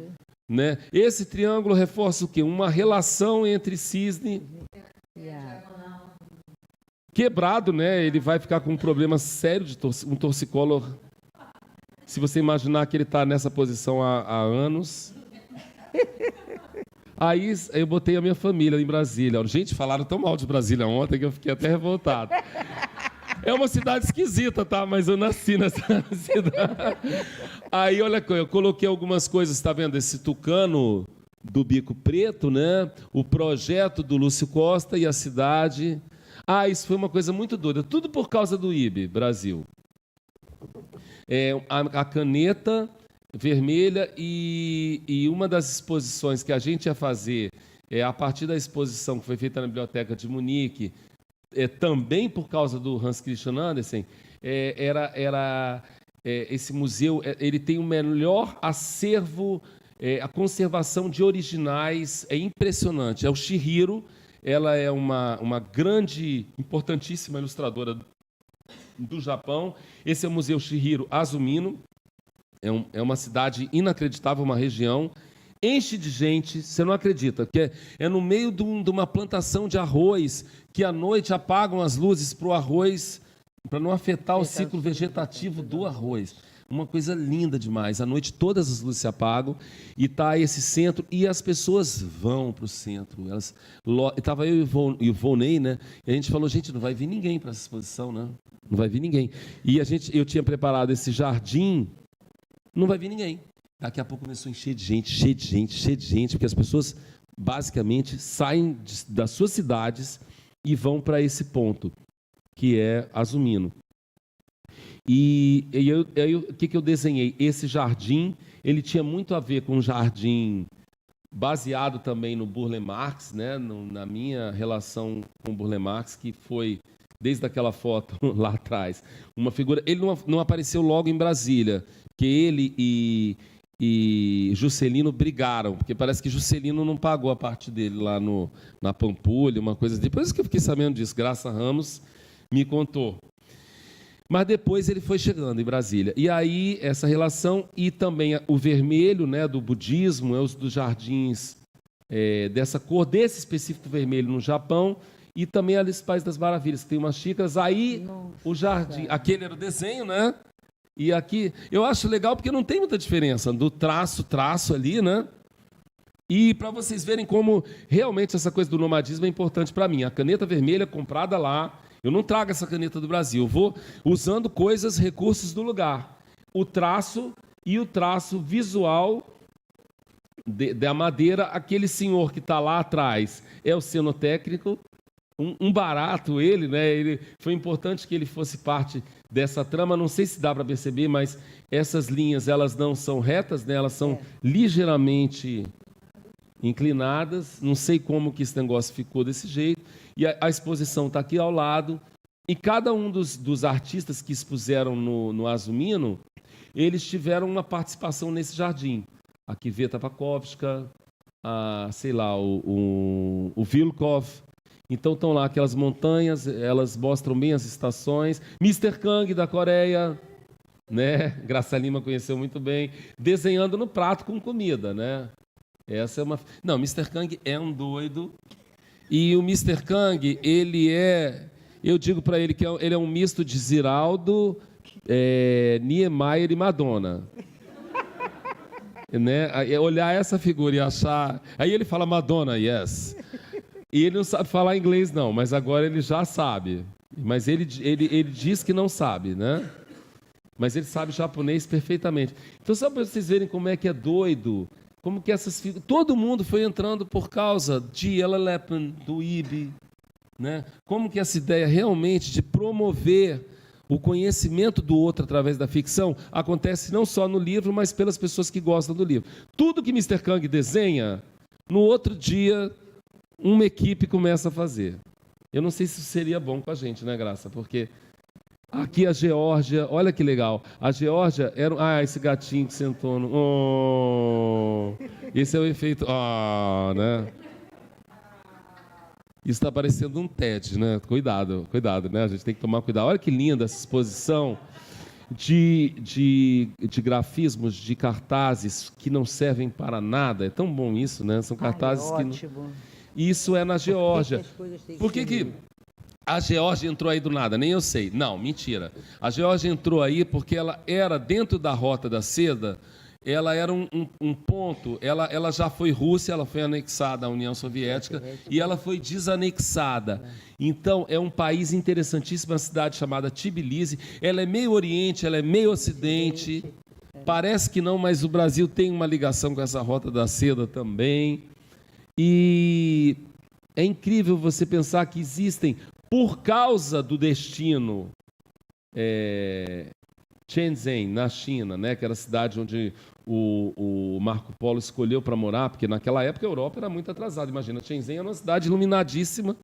né? Esse triângulo reforça o quê? Uma relação entre cisne... Quebrado, né? Ele vai ficar com um problema sério de um torcicolo. Se você imaginar que ele está nessa posição há anos. Aí eu botei a minha família em Brasília. Gente, falaram tão mal de Brasília ontem que eu fiquei até revoltado. É uma cidade esquisita, tá? Mas eu nasci nessa cidade. Aí, olha, eu coloquei algumas coisas, tá vendo? Esse tucano do bico preto, né? O projeto do Lúcio Costa e a cidade. Ah, isso foi uma coisa muito doida. Tudo por causa do IB, Brasil. A caneta vermelha e uma das exposições que a gente ia fazer, a partir da exposição que foi feita na Biblioteca de Munique, também por causa do Hans Christian Andersen, esse museu, ele tem o melhor acervo, a conservação de originais é impressionante. É o Chihiro, ela é uma grande, importantíssima ilustradora do Japão. Esse é o Museu Chihiro Azumino. É uma cidade inacreditável, uma região. Enche de gente, você não acredita, que é no meio de uma plantação de arroz, que à noite apagam as luzes para o arroz, para não afetar o ciclo vegetativo do arroz. Uma coisa linda demais. À noite todas as luzes se apagam e está esse centro, e as pessoas vão para o centro. Estava eu e o Volney, né? E a gente falou, gente, não vai vir ninguém para essa exposição, né? Não vai vir ninguém. E eu tinha preparado esse jardim, não vai vir ninguém. Daqui a pouco começou a encher de gente, porque as pessoas basicamente saem das suas cidades e vão para esse ponto, que é Azumino. E o que eu desenhei? Esse jardim, ele tinha muito a ver com um jardim baseado também no Burle Marx, né? Na minha relação com o Burle Marx, que foi, desde aquela foto lá atrás, uma figura... Ele não apareceu logo em Brasília, que ele e Juscelino brigaram, porque parece que Juscelino não pagou a parte dele lá na Pampulha, uma coisa... Depois que eu fiquei sabendo disso, Graça Ramos me contou. Mas depois ele foi chegando em Brasília. E aí, essa relação, e também o vermelho, né, do budismo, os dos jardins dessa cor, desse específico vermelho no Japão, e também Alice País das Maravilhas, que tem umas xícaras. Aí, o jardim... Aquele era o desenho, né? E aqui... Eu acho legal porque não tem muita diferença do traço ali, né? E para vocês verem como realmente essa coisa do nomadismo é importante para mim. A caneta vermelha comprada lá... Eu não trago essa caneta do Brasil, eu vou usando coisas, recursos do lugar. O traço e o traço visual da madeira, aquele senhor que está lá atrás é o cenotécnico, um barato ele, né? Foi importante que ele fosse parte dessa trama, não sei se dá para perceber, mas essas linhas elas não são retas, né? Elas são ligeiramente inclinadas, não sei como que esse negócio ficou desse jeito. E a exposição está aqui ao lado. E cada um dos artistas que expuseram no Azumino, eles tiveram uma participação nesse jardim. A Kiveta Pakovska, o Vilkov. Então estão lá aquelas montanhas, elas mostram bem as estações. Mr. Kang, da Coreia, né? Graça Lima conheceu muito bem. Desenhando no prato com comida, né? Essa é uma... Não, Mr. Kang é um doido. E o Mr. Kang, ele eu digo para ele que ele é um misto de Ziraldo, Niemeyer e Madonna. Né? Olhar essa figura e achar... Aí ele fala Madonna, yes. E ele não sabe falar inglês, não, mas agora ele já sabe. Mas ele diz que não sabe, né? Mas ele sabe japonês perfeitamente. Então, só para vocês verem como é que é doido... Como que essas figuras... Todo mundo foi entrando por causa de Ella Leppin, do IB, né? Como que essa ideia realmente de promover o conhecimento do outro através da ficção acontece não só no livro, mas pelas pessoas que gostam do livro. Tudo que Mr. Kang desenha, no outro dia, uma equipe começa a fazer. Eu não sei se isso seria bom com a gente, né, Graça? Porque... Aqui a Geórgia, olha que legal. A Geórgia era... esse gatinho que sentou no... Oh, esse é o efeito... né? Isso está parecendo um TED, né? Cuidado, né? A gente tem que tomar cuidado. Olha que linda essa exposição de grafismos, de cartazes que não servem para nada. É tão bom isso, né? São cartazes que... Não... Isso é na Geórgia. Por que a Geórgia entrou aí do nada? Nem eu sei. Não, mentira. A Geórgia entrou aí porque ela era, dentro da Rota da Seda, ela era um ponto, ela já foi Rússia, ela foi anexada à União Soviética e ela foi desanexada. Então, é um país interessantíssimo, uma cidade chamada Tbilisi. Ela é meio Oriente, ela é meio Ocidente. Parece que não, mas o Brasil tem uma ligação com essa Rota da Seda também. E é incrível você pensar que existem, por causa do destino Shenzhen, na China, né, que era a cidade onde o Marco Polo escolheu para morar, porque naquela época a Europa era muito atrasada. Imagina, Shenzhen era uma cidade iluminadíssima,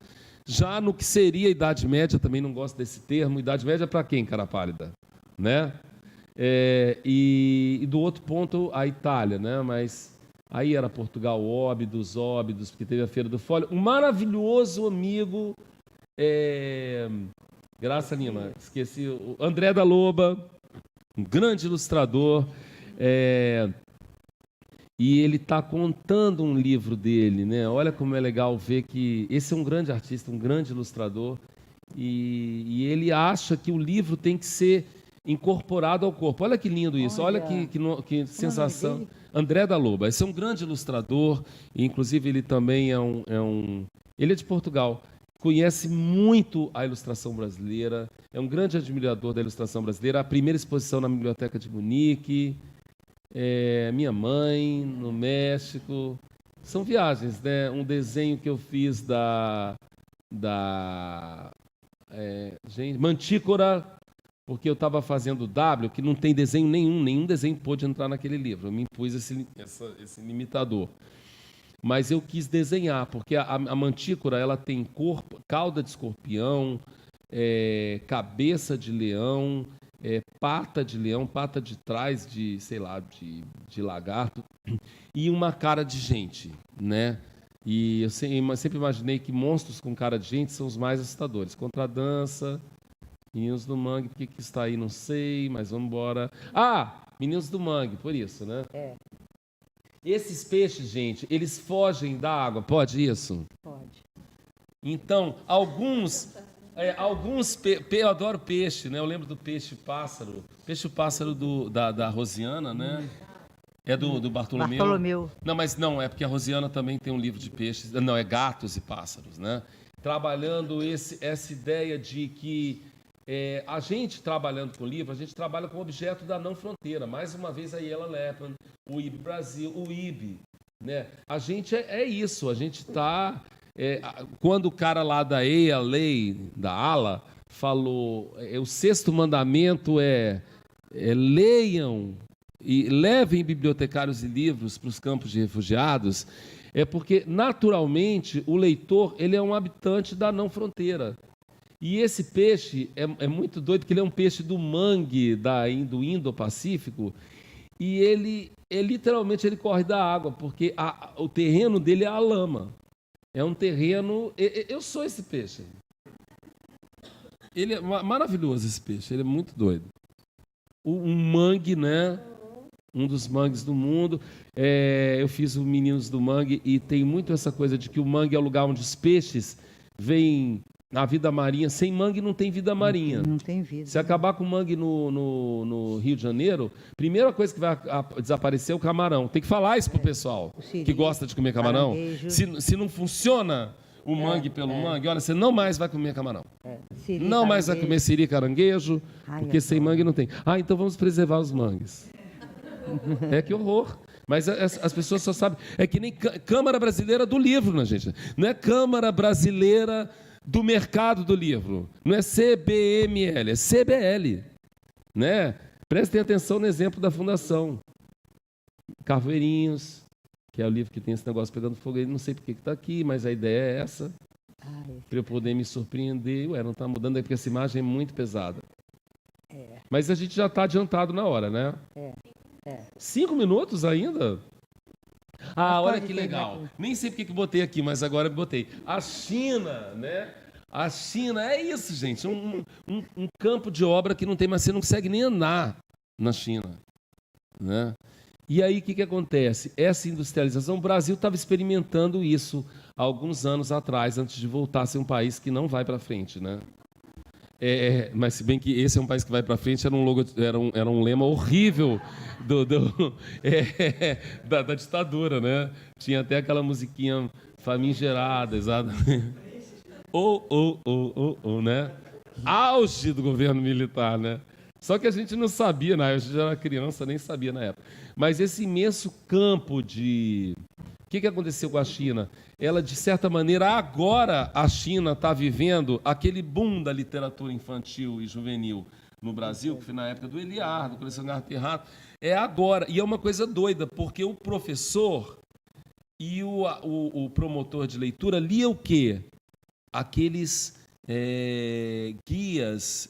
já no que seria a Idade Média, também não gosto desse termo. Idade Média para quem, cara pálida? Né? E do outro ponto, a Itália, né? Mas aí era Portugal, Óbidos, porque teve a Feira do Fólio. Um maravilhoso amigo, Graça Lima, esqueci, o André da Loba, um grande ilustrador, e ele está contando um livro dele, né? Olha como é legal ver que esse é um grande artista, um grande ilustrador, e ele acha que o livro tem que ser incorporado ao corpo. Olha que lindo isso, olha que sensação. André da Loba, esse é um grande ilustrador, e inclusive ele também ele é de Portugal, conhece muito a ilustração brasileira, é um grande admirador da ilustração brasileira. A primeira exposição na Biblioteca de Munique, minha mãe, no México. São viagens, né? Um desenho que eu fiz Mantícora, porque eu estava fazendo W, que não tem desenho nenhum desenho pôde entrar naquele livro. Eu me impus esse limitador. Mas eu quis desenhar, porque a mantícora ela tem corpo, cauda de escorpião, cabeça de leão, pata de leão, pata de trás de, sei lá, de lagarto, e uma cara de gente, né? E eu sempre imaginei que monstros com cara de gente são os mais assustadores. Contradança, Meninos do Mangue, por que está aí, não sei, mas vamos embora. Meninos do Mangue, por isso, né? Esses peixes, gente, eles fogem da água. Pode isso? Pode. Então, alguns eu adoro peixe, né? Eu lembro do peixe-pássaro. Peixe-pássaro da Rosiana, né? É do Bartolomeu. Não, mas não, é porque a Rosiana também tem um livro de peixes. Não, é gatos e pássaros, né? Trabalhando essa ideia de que a gente trabalhando com livro, a gente trabalha com o objeto da não fronteira. Mais uma vez a Iela Lepman, o IB Brasil, o IB, né? A gente é isso, a gente está... quando o cara lá da lei da ALA, falou, o sexto mandamento leiam e levem bibliotecários e livros para os campos de refugiados, porque, naturalmente, o leitor ele é um habitante da não fronteira. E esse peixe é muito doido, porque ele é um peixe do mangue do Indo-Pacífico, e ele literalmente ele corre da água, porque o terreno dele é a lama. É um terreno... Eu sou esse peixe. Ele é maravilhoso, esse peixe, ele é muito doido. Um mangue, né? Um dos mangues do mundo. Eu fiz o Meninos do Mangue, e tem muito essa coisa de que o mangue é o lugar onde os peixes vêm... A vida marinha, sem mangue não tem vida marinha. Não tem vida. Se acabar com o mangue no Rio de Janeiro, primeira coisa que vai desaparecer é o camarão. Tem que falar isso pro pessoal que gosta de comer camarão. Se não funciona o mangue pelo mangue, olha, você não mais vai comer camarão. Não mais vai comer siri, caranguejo, porque sem mangue não tem. Então vamos preservar os mangues. Que horror. Mas as pessoas só sabem... É que nem Câmara Brasileira do Livro, né, gente? Não é Câmara Brasileira do Mercado do Livro. Não é CBML, é CBL. Né? Prestem atenção no exemplo da Fundação. Carvoeirinhos, que é o livro que tem esse negócio pegando fogo. Eu não sei por que está aqui, mas a ideia é essa. Para eu poder me surpreender. Não está mudando aí, porque essa imagem é muito pesada. Mas a gente já está adiantado na hora, né? 5 minutos ainda? Olha que legal. Nem sei porque que botei aqui, mas agora botei. A China, né? A China é isso, gente. Um campo de obra que não tem, mas você não consegue nem andar na China, né? E aí o que acontece? Essa industrialização, o Brasil estava experimentando isso há alguns anos atrás, antes de voltar a ser um país que não vai para frente, né? Mas se bem que esse é um país que vai para frente, era um lema horrível da ditadura, né? Tinha até aquela musiquinha famigerada, exatamente. Né? Auge do governo militar, né? Só que a gente não sabia, né? A gente já era criança, nem sabia na época. Mas esse imenso campo de... O que aconteceu com a China? Ela, de certa maneira, agora a China está vivendo aquele boom da literatura infantil e juvenil no Brasil, que foi na época do Eliar, do Coleção Gato e Rato. É agora. E é uma coisa doida, porque o professor e o promotor de leitura lia o quê? Aqueles guias...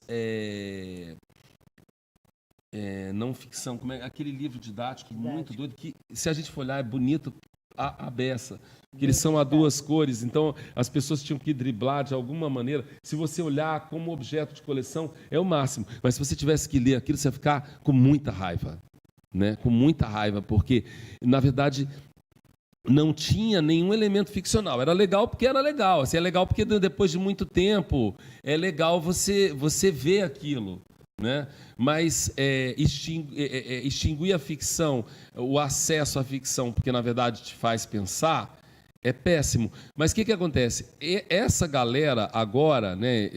não ficção, aquele livro didático muito doido, que se a gente for olhar é bonito a beça, que eles são a duas cores, então as pessoas tinham que driblar de alguma maneira. Se você olhar como objeto de coleção, é o máximo, mas se você tivesse que ler aquilo, você ia ficar com muita raiva, né? Com muita raiva, porque, na verdade, não tinha nenhum elemento ficcional. Era legal porque era legal, assim, é legal porque depois de muito tempo é legal você ver aquilo, né? Mas extinguir a ficção, o acesso à ficção, porque na verdade te faz pensar, é péssimo. Mas o que acontece? Essa galera agora, né,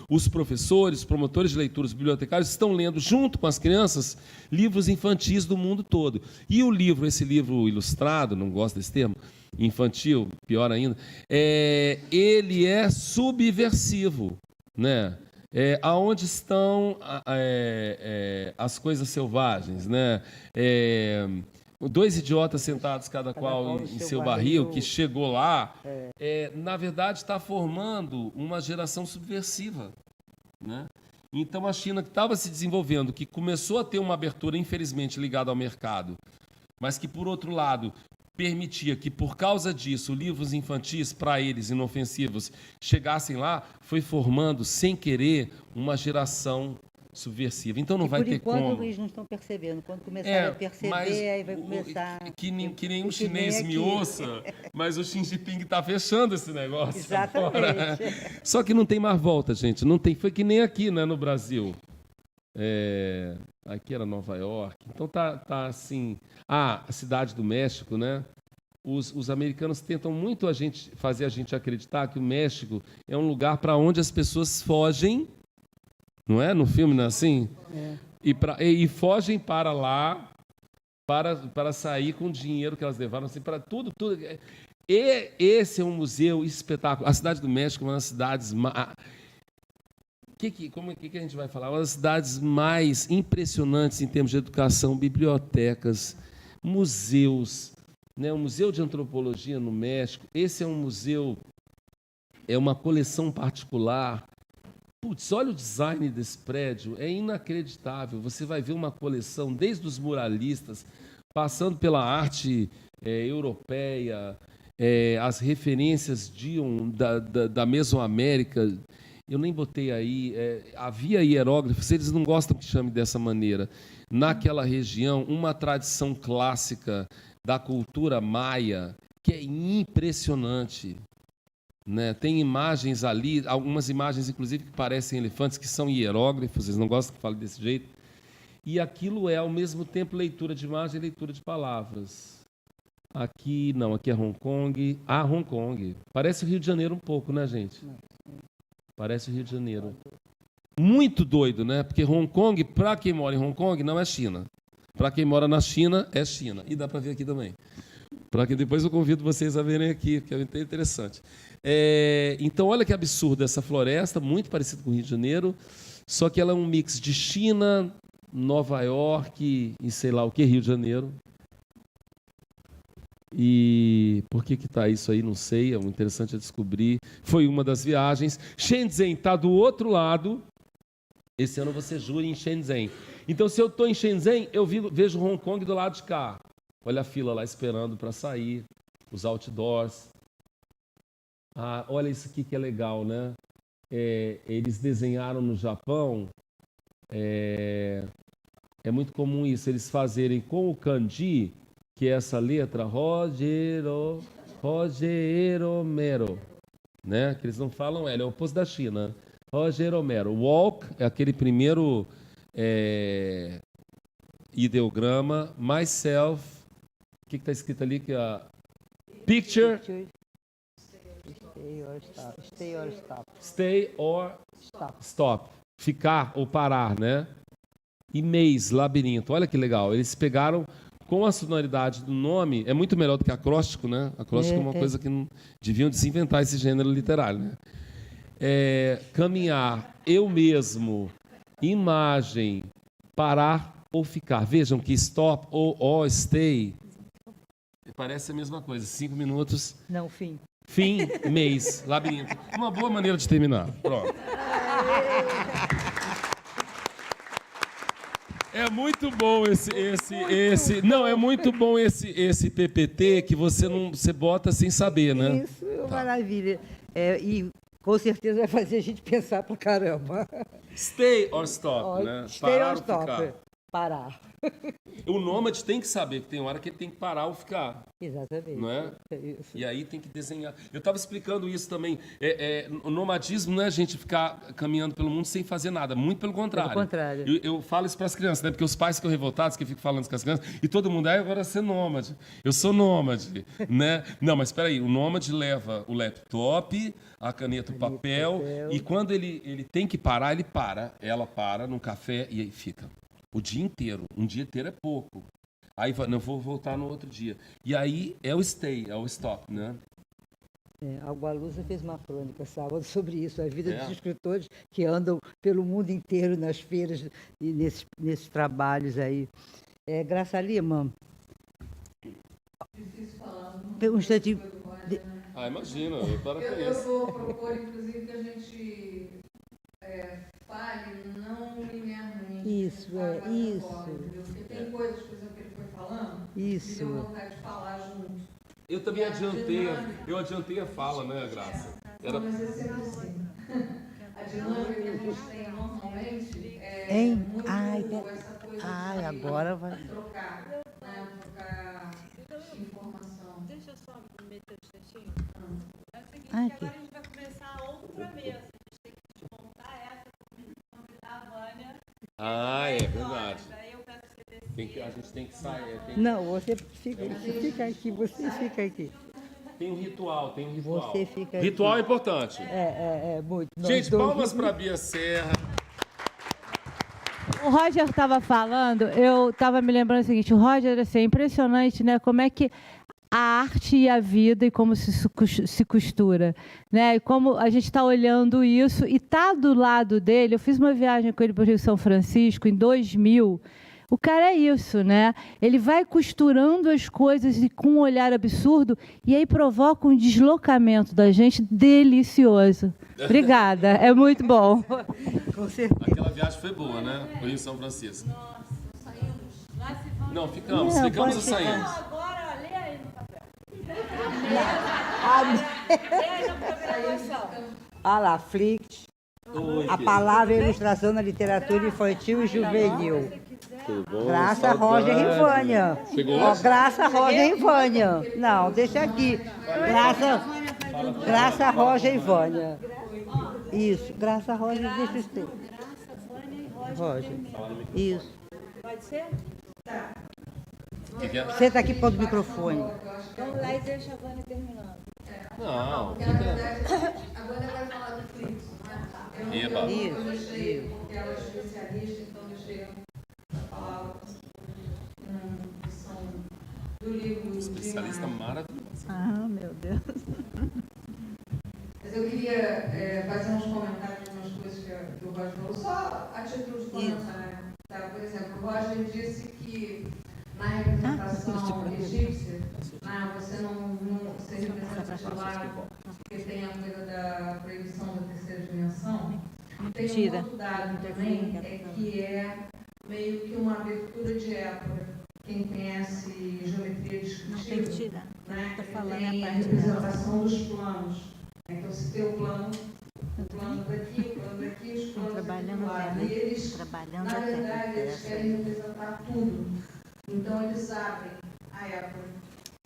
os professores, os promotores de leitura, os bibliotecários, estão lendo junto com as crianças livros infantis do mundo todo. E esse livro ilustrado, não gosto desse termo, infantil, pior ainda, ele é subversivo, né? Aonde estão as coisas selvagens, né? Dois idiotas sentados, cada qual em seu barril, que chegou lá, na verdade está formando uma geração subversiva, né? Então a China, que estava se desenvolvendo, que começou a ter uma abertura, infelizmente, ligada ao mercado, mas que, por outro lado, permitia que, por causa disso, livros infantis, para eles, inofensivos, chegassem lá, foi formando, sem querer, uma geração subversiva. Então não vai ter como. Por enquanto eles não estão percebendo. Quando começarem a perceber, aí vai começar... Que nenhum chinês me ouça, mas o Xi Jinping está fechando esse negócio. Exatamente. Agora. Só que não tem mais volta, gente. Não tem. Foi que nem aqui, né, no Brasil. Aqui era Nova York. Então tá assim... a Cidade do México, né? Os americanos tentam muito fazer a gente acreditar que o México é um lugar para onde as pessoas fogem, não é? No filme não é assim? E fogem para lá para sair com o dinheiro que elas levaram, assim, para tudo. E esse é um museu espetáculo. A Cidade do México é uma das cidades... Como é que a gente vai falar? Uma das cidades mais impressionantes em termos de educação, bibliotecas, museus, né? O Museu de Antropologia no México. Esse é um museu, é uma coleção particular. Putz, olha o design desse prédio, é inacreditável. Você vai ver uma coleção desde os muralistas, passando pela arte europeia, as referências da Mesoamérica. Eu nem botei aí, havia hieróglifos, eles não gostam que chame dessa maneira. Naquela região, uma tradição clássica da cultura maia, que é impressionante, né? Tem imagens ali, algumas imagens, inclusive, que parecem elefantes, que são hieróglifos, eles não gostam que fale desse jeito. E aquilo é, ao mesmo tempo, leitura de imagem e leitura de palavras. Aqui, não, aqui é Hong Kong. Hong Kong. Parece o Rio de Janeiro um pouco, né, gente? Parece o Rio de Janeiro. Muito doido, né? Porque Hong Kong, para quem mora em Hong Kong, não é China. Para quem mora na China, é China. E dá para ver aqui também. Para que depois eu convido vocês a verem aqui, porque é interessante. Então, olha que absurdo essa floresta, muito parecida com o Rio de Janeiro, só que ela é um mix de China, Nova York e sei lá o que, Rio de Janeiro. E por que está isso aí, não sei, é interessante a descobrir. Foi uma das viagens. Shenzhen está do outro lado. Esse ano você jura em Shenzhen. Então, se eu estou em Shenzhen, eu vejo Hong Kong do lado de cá. Olha a fila lá esperando para sair, os outdoors. Olha isso aqui que é legal, né? Eles desenharam no Japão. É muito comum isso, eles fazerem com o kanji, que é essa letra, Rogeromero, né? Que eles não falam L, é o oposto da China. Roger Romero. Walk é aquele primeiro ideograma. Myself. O que está escrito ali? Que é picture. Stay or stop. Stay or stop. Ficar ou parar, né? E maze, labirinto. Olha que legal. Eles pegaram com a sonoridade do nome. É muito melhor do que acróstico, né? Acróstico é uma coisa que não deviam desinventar esse gênero literário, né? Caminhar, eu mesmo, imagem, parar ou ficar. Vejam que stop ou stay parece a mesma coisa. 5 minutos. Não, fim. Fim, mês, labirinto. Uma boa maneira de terminar. Pronto. É muito bom esse. Não, é muito bom esse PPT que você bota sem saber, né? Isso, maravilha. E com certeza vai fazer a gente pensar pra caramba. Stay or stop, né? Stay Parar or stop. ficar. Parar. O nômade tem que saber que tem hora que ele tem que parar ou ficar. Exatamente. Não é? Isso. E aí tem que desenhar. Eu estava explicando isso também. O nomadismo não é a gente ficar caminhando pelo mundo sem fazer nada. Muito pelo contrário. Pelo contrário. Eu falo isso para as crianças, né? Porque os pais ficam revoltados, que ficam falando isso com as crianças, e todo mundo, agora você é nômade. Eu sou nômade, né? Não, mas espera aí. O nômade leva o laptop, a caneta, o papel, e quando ele tem que parar, ele para. Ela para num café e aí fica. O dia inteiro. Um dia inteiro é pouco. Aí não vou voltar no outro dia. E aí é o stay, é o stop, né? A Gualusa fez uma crônica sábado sobre isso, a vida dos escritores que andam pelo mundo inteiro nas feiras e nesses trabalhos aí. Graça Lima. Difícil falar. Um instantinho. Imagina, eu estou Eu vou propor, inclusive, que a gente fale não linearmente. Isso, isso. Porque tem coisas, por exemplo, que ele foi falando, Isso. que deu vontade de falar junto. Eu também adiantei a fala, né, Graça? Não, mas é sempre assim. A dinâmica que a gente tem normalmente muito essa coisa de agora vai. trocar, né? Trocar informação. Deixa eu só meter o textinho. É o seguinte, Aqui. agora a gente vai começar outra mesa. A gente tem que desmontar essa, convidar a Vânia. É verdade. Daí eu peço que você decida. A gente tem que sair. Não, você fica aqui, você fica aqui. Tem um ritual. Você fica Ritual aqui. é importante. Muito. Gente, palmas para a Bia Serra. O Roger estava falando, eu estava me lembrando o seguinte, o Roger, assim, é impressionante, né, como é que a arte e a vida e como se costura, né, e como a gente está olhando isso e está do lado dele. Eu fiz uma viagem com ele para o Rio São Francisco em 2000. O cara é isso, né? Ele vai costurando as coisas e com um olhar absurdo e aí provoca um deslocamento da gente delicioso. Obrigada, é muito bom. Com certeza. Aquela viagem foi boa, né? Foi em São Francisco. Nossa, saímos. Lá se vão. Não, ficamos ou saímos? Agora, lê aí no papel. Lê aí na programação. lá, Flict. A palavra e a ilustração na literatura infantil e juvenil. Tudo bom? Graça Roger e Vânia. Chegou? Graça Roger e Vânia. Não, deixa aqui. Graça Roger e Vânia. Isso, Graça Roger, deixa os teus. Roger. Isso. Pode ser? Que é? Senta aqui para o microfone. Vamos lá e deixa a Vânia terminando. Não, Porque, na verdade, a Vânia vai falar do fluxo, né? Eu deixei, porque ela é especialista, então deixei a palavra que são do livro. especialista maravilhoso. Meu Deus. Mas eu queria fazer uns comentários de umas coisas que o Roger falou, só a título de comentário. Tá? Por exemplo, o Roger disse que na representação egípcia, você não se representa titular, porque tem a coisa da proibição da terceira dimensão. Tem um outro dado também, que é meio que uma abertura de época. Quem conhece geometria descritiva, né? Tem a representação dos planos. Então, se tem o plano daqui, o plano daqui, os planos daqui do lado. E eles, na verdade, eles querem representar tudo. Então, eles abrem a época.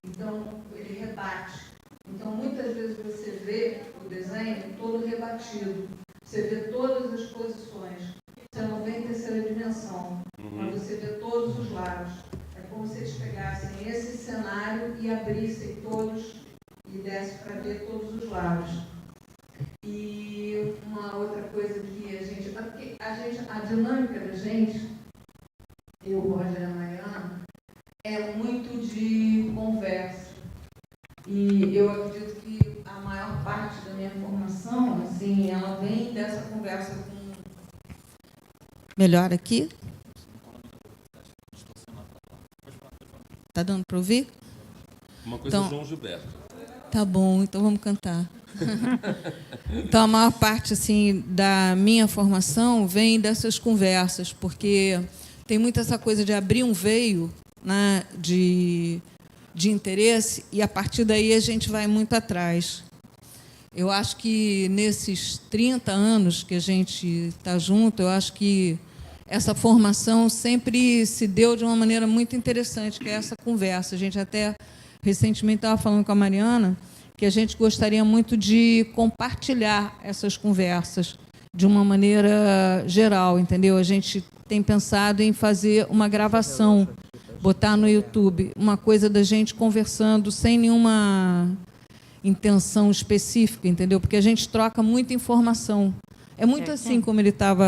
Então, ele rebate. Então, muitas vezes você vê o desenho todo rebatido. Você vê todas as posições. Você não vê em terceira dimensão, mas você vê todos os lados. É como se eles pegassem esse cenário e abrissem todos e dessem para ver todos os lados. E uma outra coisa que a dinâmica da gente, eu, Roger e a Mariana, é muito de conversa. E eu acredito que a maior parte da minha formação, assim, ela vem dessa conversa com... Melhor aqui? Tá dando para ouvir? Uma coisa Então, João Gilberto. Tá bom, então vamos cantar. Então, a maior parte assim, da minha formação vem dessas conversas, porque tem muito essa coisa de abrir um veio, né, de interesse, e a partir daí a gente vai muito atrás. Eu acho que nesses 30 anos que a gente está junto, eu acho que essa formação sempre se deu de uma maneira muito interessante, que é essa conversa. A gente até recentemente estava falando com a Mariana que a gente gostaria muito de compartilhar essas conversas de uma maneira geral, entendeu? A gente tem pensado em fazer uma gravação, botar no YouTube, uma coisa da gente conversando sem nenhuma intenção específica, entendeu? Porque a gente troca muita informação. É muito assim como ele estava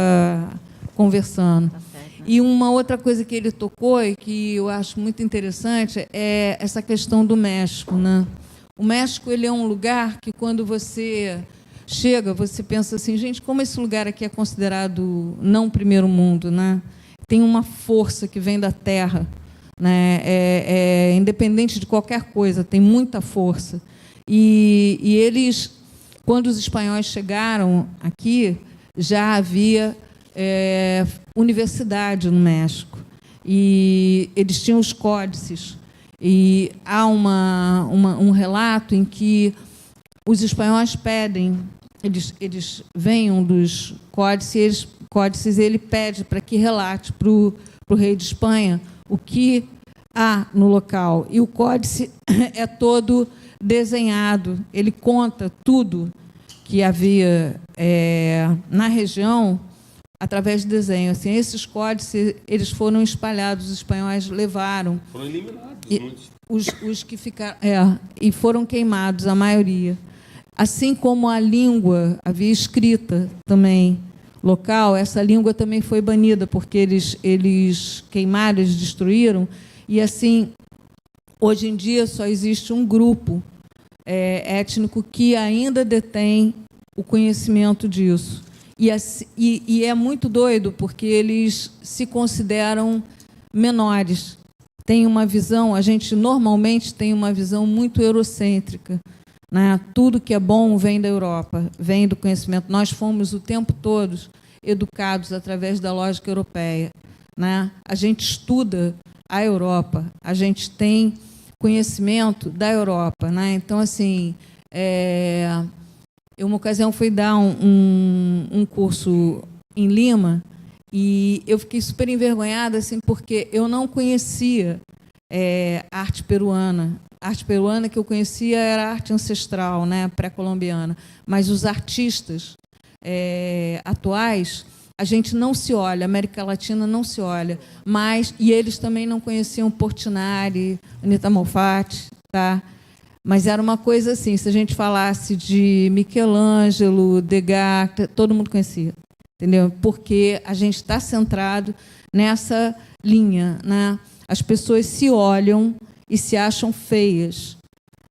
conversando. E uma outra coisa que ele tocou e que eu acho muito interessante é essa questão do México, né? O México, ele é um lugar que, quando você chega, você pensa assim, gente, como esse lugar aqui é considerado não primeiro mundo, né? Tem uma força que vem da terra, né? Independente de qualquer coisa, tem muita força. E eles, quando os espanhóis chegaram aqui, já havia universidade no México. E eles tinham os códices. E há um relato em que os espanhóis pedem, eles vêm um dos códices, ele pede para que relate para o rei de Espanha o que há no local. E o códice é todo desenhado, ele conta tudo que havia na região através de desenho. Assim, esses códices, eles foram espalhados, os espanhóis levaram. Foram eliminados. Os que ficaram, e foram queimados, a maioria. Assim como a língua havia escrita também local, essa língua também foi banida, porque eles queimaram, eles destruíram, e assim, hoje em dia só existe um grupo étnico que ainda detém o conhecimento disso. E é muito doido, porque eles se consideram menores. Tem uma visão, a gente normalmente tem uma visão muito eurocêntrica, né? Tudo que é bom vem da Europa, vem do conhecimento. Nós fomos o tempo todo educados através da lógica europeia, né? A gente estuda a Europa, a gente tem conhecimento da Europa, né? Então, assim, eu, uma ocasião, fui dar um curso em Lima e eu fiquei super envergonhada, assim, porque eu não conhecia arte peruana. A arte peruana que eu conhecia era a arte ancestral, né, pré-colombiana. Mas os artistas atuais, a gente não se olha, a América Latina não se olha. E eles também não conheciam Portinari, Anita Moffat, tá? Mas era uma coisa assim, se a gente falasse de Michelangelo, Degas, todo mundo conhecia, entendeu? Porque a gente está centrado nessa linha, né? As pessoas se olham e se acham feias,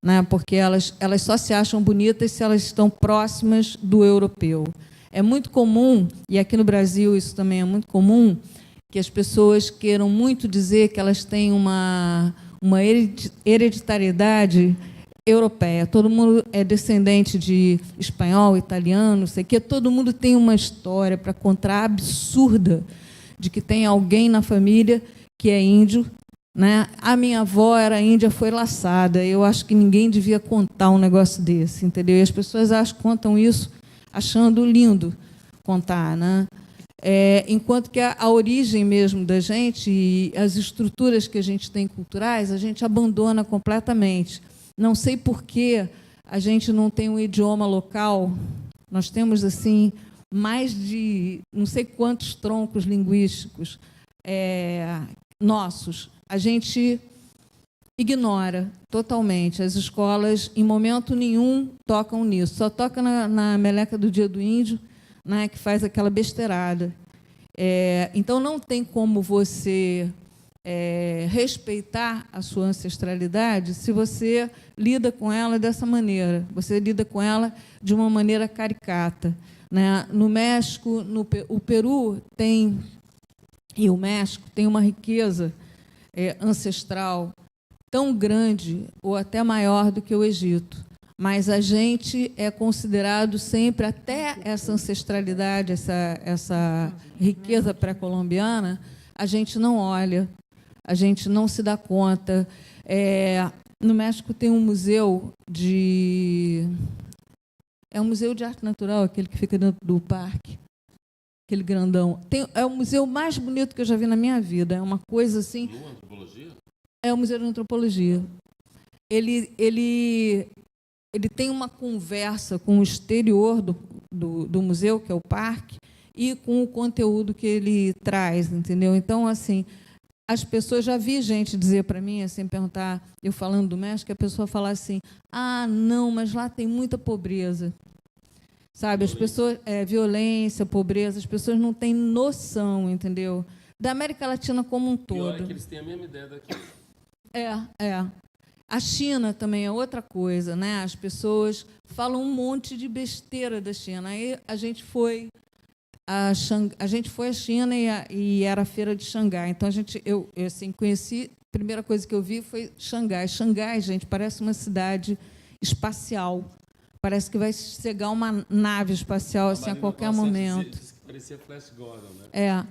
né? Porque elas só se acham bonitas se elas estão próximas do europeu. É muito comum, e aqui no Brasil isso também é muito comum, que as pessoas queiram muito dizer que elas têm uma hereditariedade europeia. Todo mundo é descendente de espanhol, italiano, sei que. Todo mundo tem uma história para contar absurda de que tem alguém na família que é índio, né? A minha avó era índia, foi laçada. Eu acho que ninguém devia contar um negócio desse, entendeu? E as pessoas contam isso achando lindo contar, né? Enquanto que a origem mesmo da gente e as estruturas que a gente tem culturais, a gente abandona completamente. Não sei por que a gente não tem um idioma local. Nós temos, assim, mais de não sei quantos troncos linguísticos nossos, a gente ignora totalmente. As escolas, em momento nenhum, tocam nisso. Só toca na meleca do Dia do Índio, né, que faz aquela besteirada. Então, não tem como você respeitar a sua ancestralidade se você lida com ela dessa maneira. Você lida com ela de uma maneira caricata, né? No México, o Peru tem, e o México tem uma riqueza ancestral tão grande ou até maior do que o Egito. Mas a gente é considerado sempre, até essa ancestralidade, essa riqueza pré-colombiana, a gente não olha, a gente não se dá conta. No México tem um museu de... É um museu de arte natural, aquele que fica dentro do parque, aquele grandão. É o museu mais bonito que eu já vi na minha vida. É uma coisa assim... Antropologia? É o Museu de Antropologia. Ele tem uma conversa com o exterior do museu, que é o parque, e com o conteúdo que ele traz, entendeu? Então, assim, as pessoas... Já vi gente dizer para mim, assim, perguntar, eu falando do México, a pessoa falar assim, não, mas lá tem muita pobreza. Sabe, as pessoas... violência, pobreza, as pessoas não têm noção, entendeu? Da América Latina como um todo. Pior é que eles têm a mesma ideia daqui. A China também é outra coisa, né? As pessoas falam um monte de besteira da China. Aí a gente foi à China e era a feira de Xangai. Então eu assim conheci. A primeira coisa que eu vi foi Xangai. Xangai, gente, parece uma cidade espacial. Parece que vai chegar uma nave espacial assim a qualquer momento. Parecia Flash Gordon, né?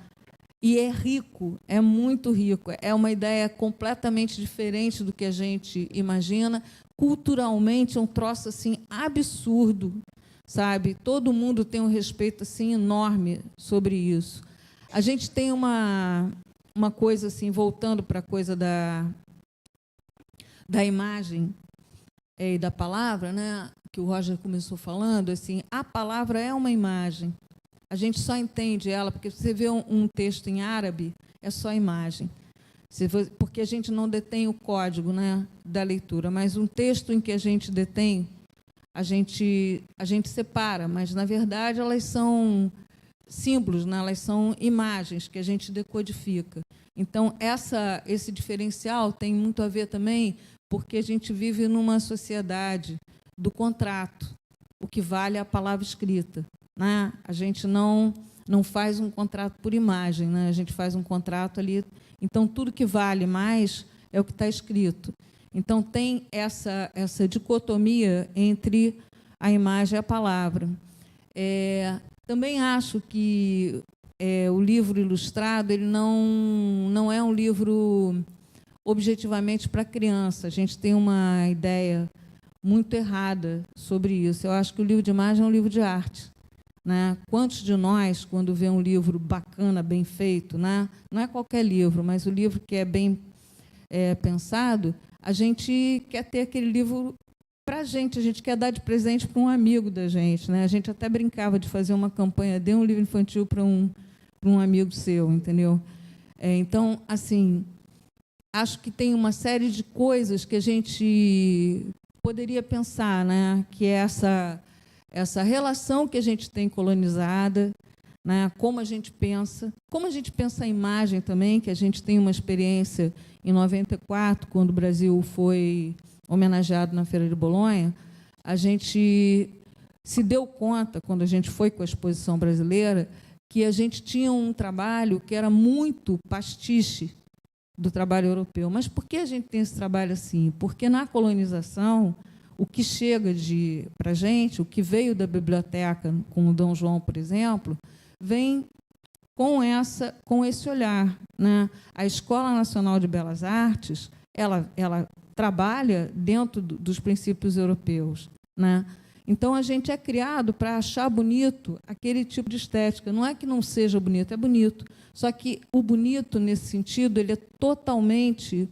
E é rico, é muito rico. É uma ideia completamente diferente do que a gente imagina. Culturalmente, é um troço assim, absurdo, sabe? Todo mundo tem um respeito assim, enorme sobre isso. A gente tem uma coisa, assim, voltando para a coisa da imagem e da palavra, né? Que o Roger começou falando, assim, a palavra é uma imagem. A gente só entende ela, porque se você vê um texto em árabe, é só imagem. Porque a gente não detém o código, né, da leitura, mas um texto em que a gente detém, a gente separa, mas, na verdade, elas são símbolos, né, elas são imagens que a gente decodifica. Então, esse diferencial tem muito a ver também porque a gente vive numa sociedade do contrato. O que vale é a palavra escrita. Né? A gente não faz um contrato por imagem, né? A gente faz um contrato ali. Então, tudo que vale mais é o que está escrito. Então, tem essa dicotomia entre a imagem e a palavra. Também acho que o livro ilustrado ele não é um livro objetivamente para criança. A gente tem uma ideia muito errada sobre isso. Eu acho que o livro de imagem é um livro de arte. Né? Quantos de nós, quando vê um livro bacana, bem feito, né? Não é qualquer livro, mas o livro que é bem pensado, a gente quer ter aquele livro para a gente quer dar de presente para um amigo da gente. Né? A gente até brincava de fazer uma campanha, dê um livro infantil para um amigo seu, entendeu? Então, assim, acho que tem uma série de coisas que a gente poderia pensar, né? Que é essa relação que a gente tem colonizada, né? Como a gente pensa a imagem também, que a gente tem uma experiência em 94, quando o Brasil foi homenageado na Feira de Bolonha, a gente se deu conta, quando a gente foi com a exposição brasileira, que a gente tinha um trabalho que era muito pastiche do trabalho europeu. Mas por que a gente tem esse trabalho assim? Porque na colonização, o que chega para a gente, o que veio da biblioteca com o Dom João, por exemplo, vem com esse olhar. Né? A Escola Nacional de Belas Artes, ela trabalha dentro dos princípios europeus. Né? Então, a gente é criado para achar bonito aquele tipo de estética. Não é que não seja bonito, é bonito. Só que o bonito, nesse sentido, ele é totalmente...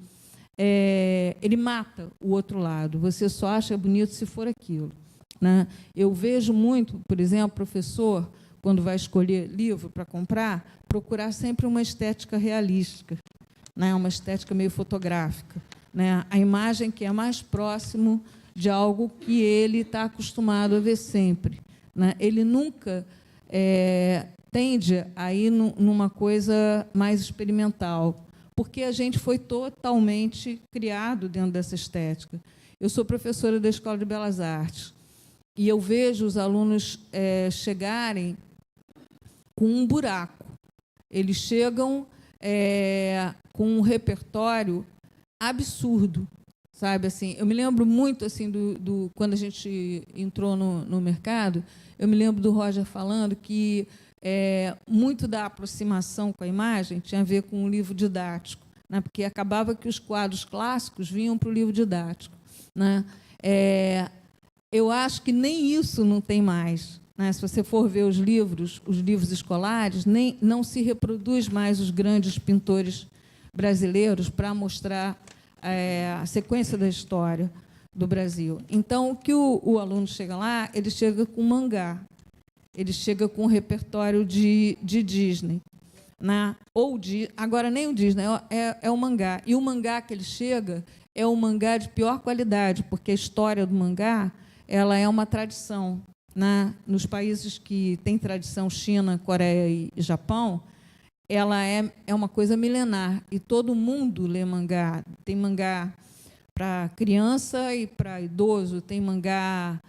ele mata o outro lado. Você só acha bonito se for aquilo. Né? Eu vejo muito, por exemplo, professor quando vai escolher livro para comprar, procurar sempre uma estética realística, né? Uma estética meio fotográfica, né? A imagem que é mais próximo de algo que ele está acostumado a ver sempre, né? Ele nunca tende a ir numa coisa mais experimental, porque a gente foi totalmente criado dentro dessa estética. Eu sou professora da Escola de Belas Artes e eu vejo os alunos chegarem com um buraco. Eles chegam com um repertório absurdo, sabe? Assim, eu me lembro muito assim quando a gente entrou no mercado. Eu me lembro do Roger falando que muito da aproximação com a imagem tinha a ver com o livro didático, né? Porque acabava que os quadros clássicos vinham para o livro didático, né? Eu acho que nem isso não tem mais, né? Se você for ver os livros escolares, não se reproduz mais os grandes pintores brasileiros para mostrar a sequência da história do Brasil. Então, o que o aluno chega lá, ele chega com mangá, ele chega com um repertório de Disney, né? Agora, nem o Disney, é o mangá. E o mangá que ele chega é um mangá de pior qualidade, porque a história do mangá ela é uma tradição, né? Nos países que têm tradição, China, Coreia e Japão, ela é uma coisa milenar, e todo mundo lê mangá. Tem mangá para criança e para idoso, tem mangá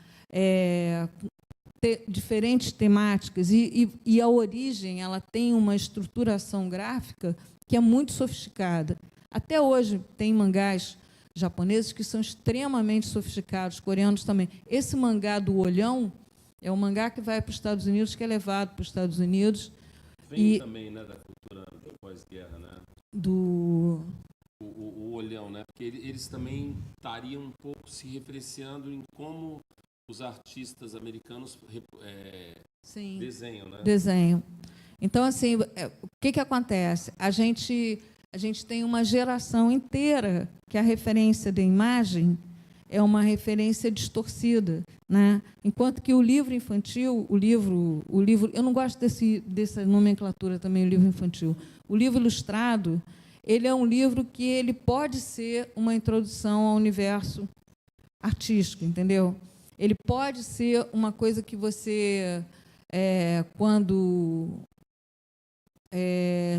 diferentes temáticas, e a origem ela tem uma estruturação gráfica que é muito sofisticada. Até hoje tem mangás japoneses que são extremamente sofisticados, coreanos também. Esse mangá do olhão é um mangá que vai para os Estados Unidos, que é levado para os Estados Unidos. Vem também, né, da cultura pós-guerra, né? O olhão, né? Porque eles também estariam um pouco se referenciando em como os artistas americanos desenham, né? Desenham. Então, assim, o que acontece? A gente tem uma geração inteira que a referência da imagem é uma referência distorcida, né? Enquanto que o livro infantil, o livro, eu não gosto dessa nomenclatura também, o livro infantil. O livro ilustrado, ele é um livro que ele pode ser uma introdução ao universo artístico, entendeu? Ele pode ser uma coisa que você, quando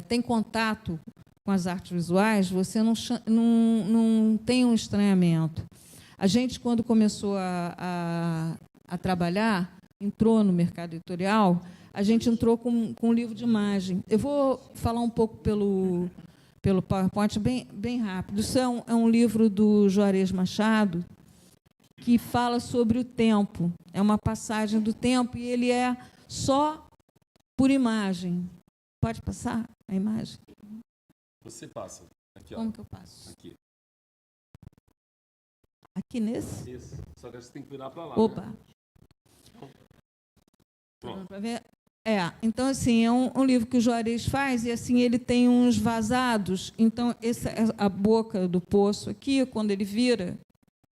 tem contato com as artes visuais, você não tem um estranhamento. A gente, quando começou a trabalhar, entrou no mercado editorial, a gente entrou com um livro de imagem. Eu vou falar um pouco pelo PowerPoint bem rápido. Isso é um livro do Juarez Machado, que fala sobre o tempo. É uma passagem do tempo e ele é só por imagem. Pode passar a imagem? Você passa. Aqui, ó. Como que eu passo? Aqui. Aqui nesse? Isso. Só que você tem que virar para lá. Opa. Né? Pronto. Para ver? Então, assim, é um livro que o Juarez faz e, assim, ele tem uns vazados. Então, a boca do poço aqui, quando ele vira,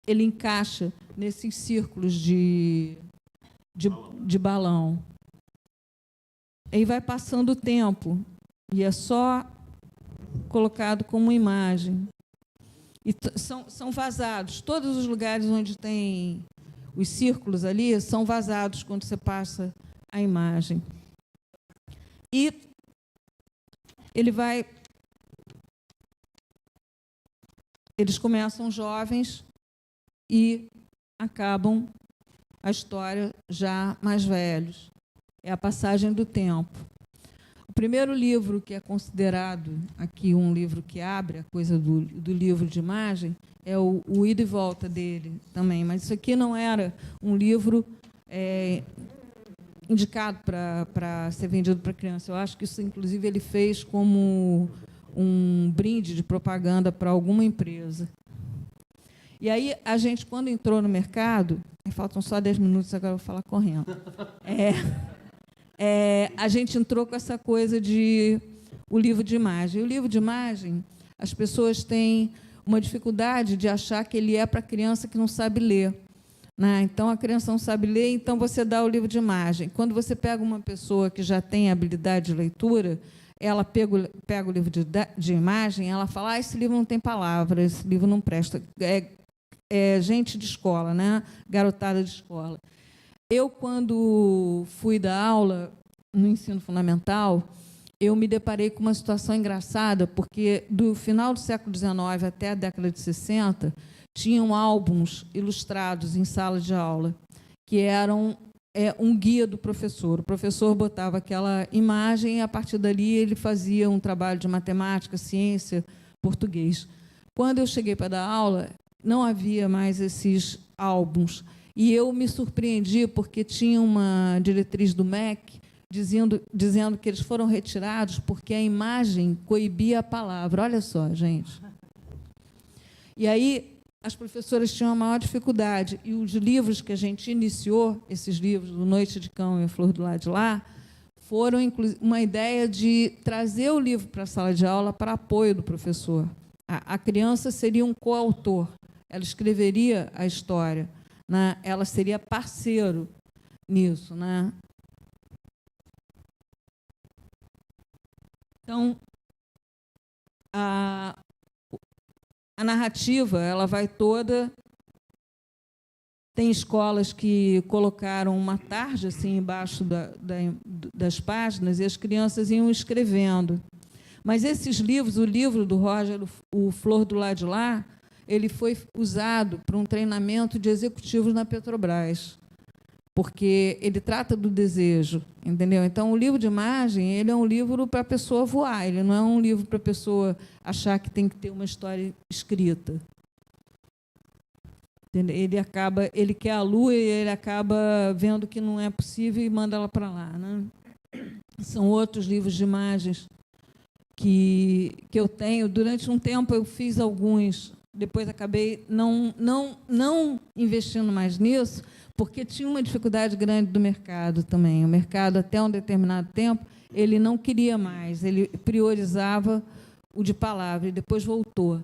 ele encaixa nesses círculos de balão. Aí vai passando o tempo e é só colocado como imagem. E são vazados. Todos os lugares onde tem os círculos ali são vazados quando você passa a imagem. E eles começam jovens e acabam a história já mais velhos. É a passagem do tempo. O primeiro livro que é considerado aqui um livro que abre a coisa do livro de imagem é o Ida e Volta dele também, mas isso aqui não era um livro indicado para ser vendido para criança. Eu acho que isso, inclusive, ele fez como um brinde de propaganda para alguma empresa. E aí, a gente, quando entrou no mercado, faltam só 10 minutos, agora eu vou falar correndo. A gente entrou com essa coisa de o livro de imagem. O livro de imagem, as pessoas têm uma dificuldade de achar que ele é para criança que não sabe ler, né? Então, a criança não sabe ler, então você dá o livro de imagem. Quando você pega uma pessoa que já tem habilidade de leitura, ela pega o livro de imagem, ela fala, esse livro não tem palavra, esse livro não presta. É gente de escola, né? Garotada de escola. Eu, quando fui dar aula no ensino fundamental, eu me deparei com uma situação engraçada, porque do final do século XIX até a década de 60, tinham álbuns ilustrados em sala de aula, que eram um guia do professor. O professor botava aquela imagem e, a partir dali, ele fazia um trabalho de matemática, ciência, português. Quando eu cheguei para dar aula, não havia mais esses álbuns. E eu me surpreendi, porque tinha uma diretriz do MEC dizendo que eles foram retirados porque a imagem coibia a palavra. Olha só, gente. E aí, as professoras tinham a maior dificuldade. E os livros que a gente iniciou, esses livros, do Noite de Cão e a Flor do Lado de Lá, foram uma ideia de trazer o livro para a sala de aula para apoio do professor. A criança seria um coautor, ela escreveria a história, né? Ela seria parceiro nisso, né? Então, a narrativa, ela vai toda... Tem escolas que colocaram uma tarja assim, embaixo das páginas, e as crianças iam escrevendo. Mas esses livros, o livro do Roger, o Flor do Lado de Lá, ele foi usado para um treinamento de executivos na Petrobras, porque ele trata do desejo, entendeu? Então, o livro de imagem, ele é um livro para a pessoa voar, ele não é um livro para a pessoa achar que tem que ter uma história escrita. Ele quer a lua e ele acaba vendo que não é possível e manda ela para lá, né? São outros livros de imagens que eu tenho. Durante um tempo eu fiz alguns, depois acabei não investindo mais nisso, porque tinha uma dificuldade grande do mercado também. O mercado, até um determinado tempo, ele não queria mais, ele priorizava o de palavra e depois voltou.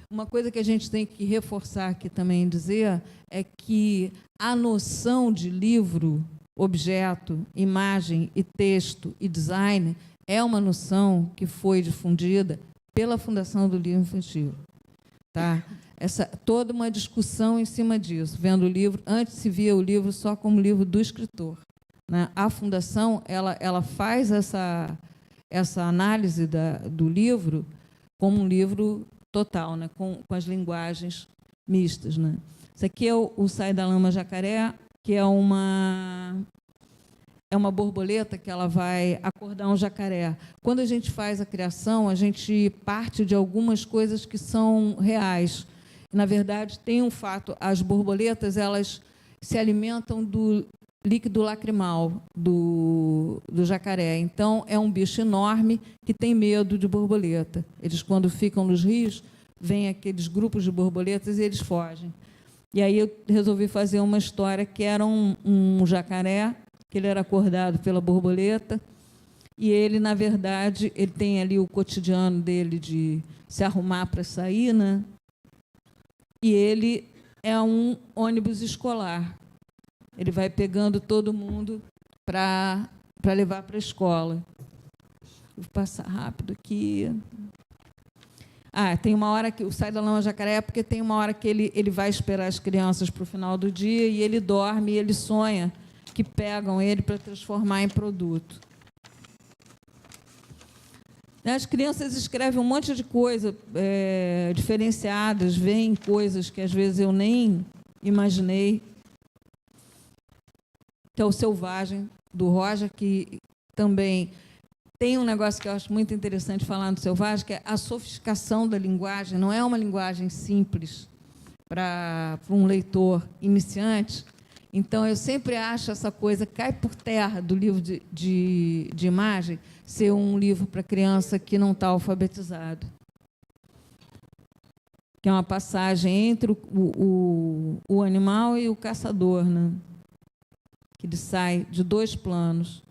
Uma coisa que a gente tem que reforçar aqui também, dizer, é que a noção de livro, objeto, imagem e texto e design é uma noção que foi difundida pela Fundação do Livro Infantil. Tá? Toda uma discussão em cima disso. Vendo o livro, antes se via o livro só como livro do escritor, né? A Fundação ela faz essa análise do livro como um livro total, né? com as linguagens mistas, né? Isso aqui é o Sai da Lama Jacaré, que é uma borboleta que ela vai acordar um jacaré. Quando a gente faz a criação, a gente parte de algumas coisas que são reais. Na verdade, tem um fato: as borboletas, elas se alimentam do líquido lacrimal do jacaré. Então, é um bicho enorme que tem medo de borboleta. Eles, quando ficam nos rios, vêm aqueles grupos de borboletas e eles fogem. E aí eu resolvi fazer uma história que era um jacaré, que ele era acordado pela borboleta, e ele, na verdade, ele tem ali o cotidiano dele de se arrumar para sair, né? E ele é um ônibus escolar. Ele vai pegando todo mundo para levar para a escola. Vou passar rápido aqui. Tem uma hora que o Sai da Lama Jacaré, porque tem uma hora que ele vai esperar as crianças para o final do dia e ele dorme e ele sonha que pegam ele para transformar em produto. As crianças escrevem um monte de coisa diferenciadas, veem coisas que às vezes eu nem imaginei, que é o Selvagem, do Roger, que também tem um negócio que eu acho muito interessante falar no Selvagem, que é a sofisticação da linguagem. Não é uma linguagem simples para um leitor iniciante. Então, eu sempre acho essa coisa, cai por terra do livro de imagem, ser um livro para criança que não está alfabetizado. Que é uma passagem entre o animal e o caçador, né? Que ele sai de dois planos.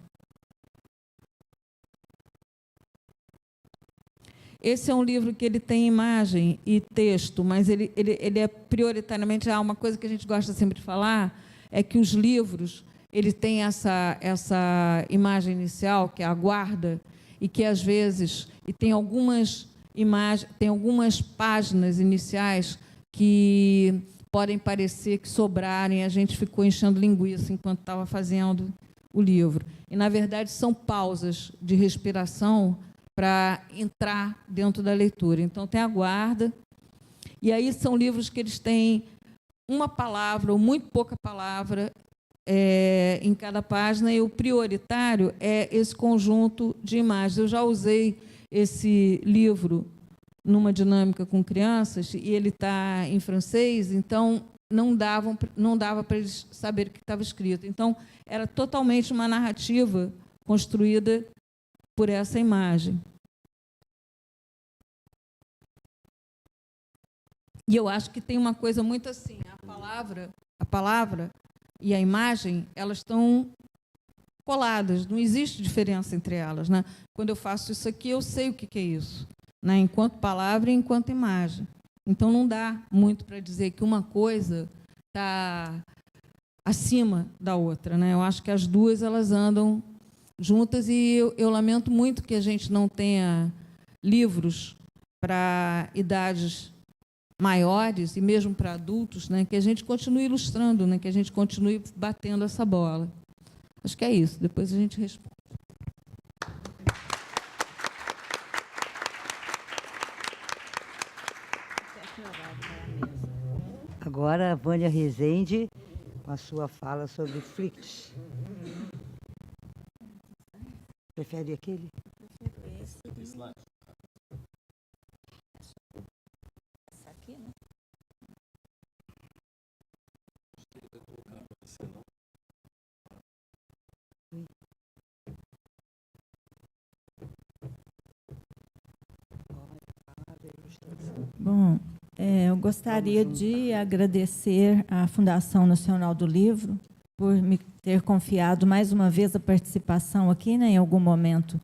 Esse é um livro que ele tem imagem e texto, mas ele é prioritariamente, uma coisa que a gente gosta sempre de falar, é que os livros, ele tem essa imagem inicial, que é a guarda, e que, às vezes, e tem algumas imagens, tem algumas páginas iniciais que podem parecer que sobrarem, a gente ficou enchendo linguiça enquanto estava fazendo o livro. E, na verdade, são pausas de respiração para entrar dentro da leitura. Então, tem a guarda, e aí são livros que eles têm uma palavra ou muito pouca palavra em cada página, e o prioritário é esse conjunto de imagens. Eu já usei esse livro numa dinâmica com crianças, e ele está em francês, então não dava para eles saberem o que estava escrito. Então, era totalmente uma narrativa construída por essa imagem. E eu acho que tem uma coisa muito assim, a palavra e a imagem, elas estão coladas, não existe diferença entre elas, né? Quando eu faço isso aqui, eu sei o que é isso, né? Enquanto palavra e enquanto imagem. Então, não dá muito para dizer que uma coisa está acima da outra, né? Eu acho que as duas, elas andam juntas, e eu lamento muito que a gente não tenha livros para idades maiores e mesmo para adultos, né? Que a gente continue ilustrando, né? Que a gente continue batendo essa bola. Acho que é isso. Depois a gente responde. Agora, a Vânia Rezende, com a sua fala sobre Flicts. Prefere aquele? Esse lá. Essa aqui, né? Bom, eu gostaria de agradecer à Fundação Nacional do Livro por me ter confiado mais uma vez a participação aqui, né, em algum momento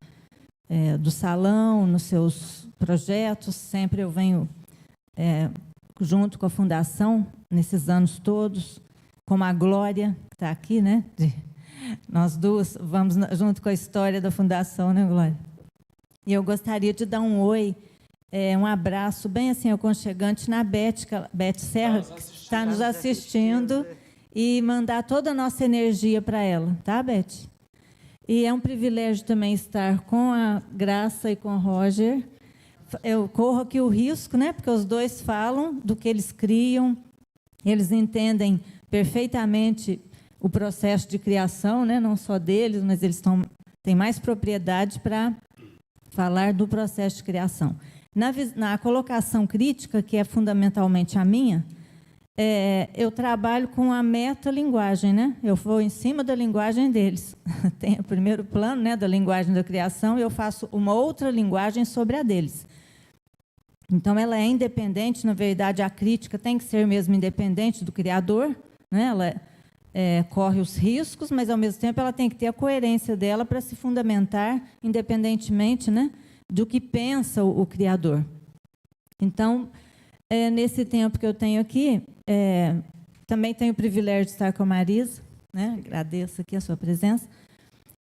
do salão, nos seus projetos. Sempre eu venho junto com a Fundação, nesses anos todos, como a Glória, que está aqui, né? Nós duas vamos junto com a história da Fundação, né, Glória? E eu gostaria de dar um oi, um abraço bem assim aconchegante na Beth Serra, que está nos assistindo, e mandar toda a nossa energia para ela, tá, Beth? E é um privilégio também estar com a Graça e com o Roger. Eu corro aqui o risco, né, porque os dois falam do que eles criam, eles entendem perfeitamente o processo de criação, né, não só deles, mas eles têm mais propriedade para falar do processo de criação. Na colocação crítica, que é fundamentalmente a minha, eu trabalho com a metalinguagem, né? Eu vou em cima da linguagem deles. Tem o primeiro plano, né, da linguagem da criação, e eu faço uma outra linguagem sobre a deles. Então, ela é independente, na verdade, a crítica tem que ser mesmo independente do criador, né? Ela corre os riscos, mas, ao mesmo tempo, ela tem que ter a coerência dela para se fundamentar independentemente, né, do que pensa o criador. Então, nesse tempo que eu tenho aqui, também tenho o privilégio de estar com a Marisa, né? Agradeço aqui a sua presença.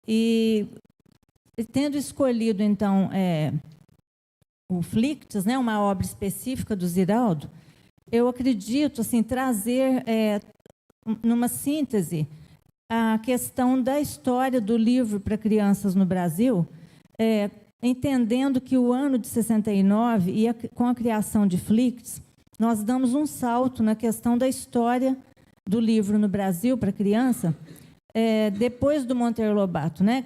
E tendo escolhido, então, o Flicts, né, uma obra específica do Ziraldo, eu acredito assim, trazer, numa síntese, a questão da história do livro para crianças no Brasil, entendendo que o ano de 69, com a criação de Flicts, nós damos um salto na questão da história do livro no Brasil para criança, depois do Monteiro Lobato, né,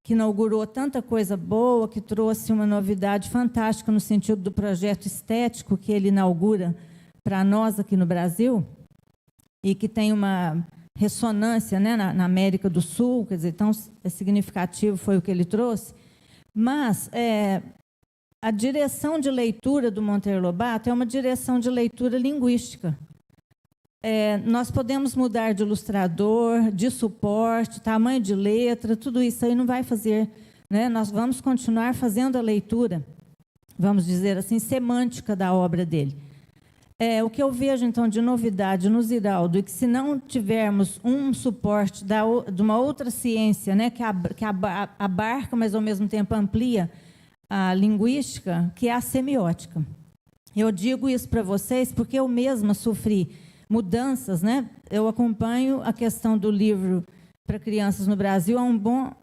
que inaugurou tanta coisa boa, que trouxe uma novidade fantástica no sentido do projeto estético que ele inaugura para nós aqui no Brasil, e que tem uma ressonância, né, na América do Sul, quer dizer, tão significativo foi o que ele trouxe. Mas a direção de leitura do Monteiro Lobato é uma direção de leitura linguística. Nós podemos mudar de ilustrador, de suporte, tamanho de letra, tudo isso aí não vai fazer, né? Nós vamos continuar fazendo a leitura vamos dizer assim, semântica da obra dele. O que eu vejo, então, de novidade no Ziraldo é que, se não tivermos um suporte de uma outra ciência, né, que abarca, mas, ao mesmo tempo, amplia a linguística, que é a semiótica. Eu digo isso para vocês porque eu mesma sofri mudanças, né? Eu acompanho a questão do livro para crianças no Brasil há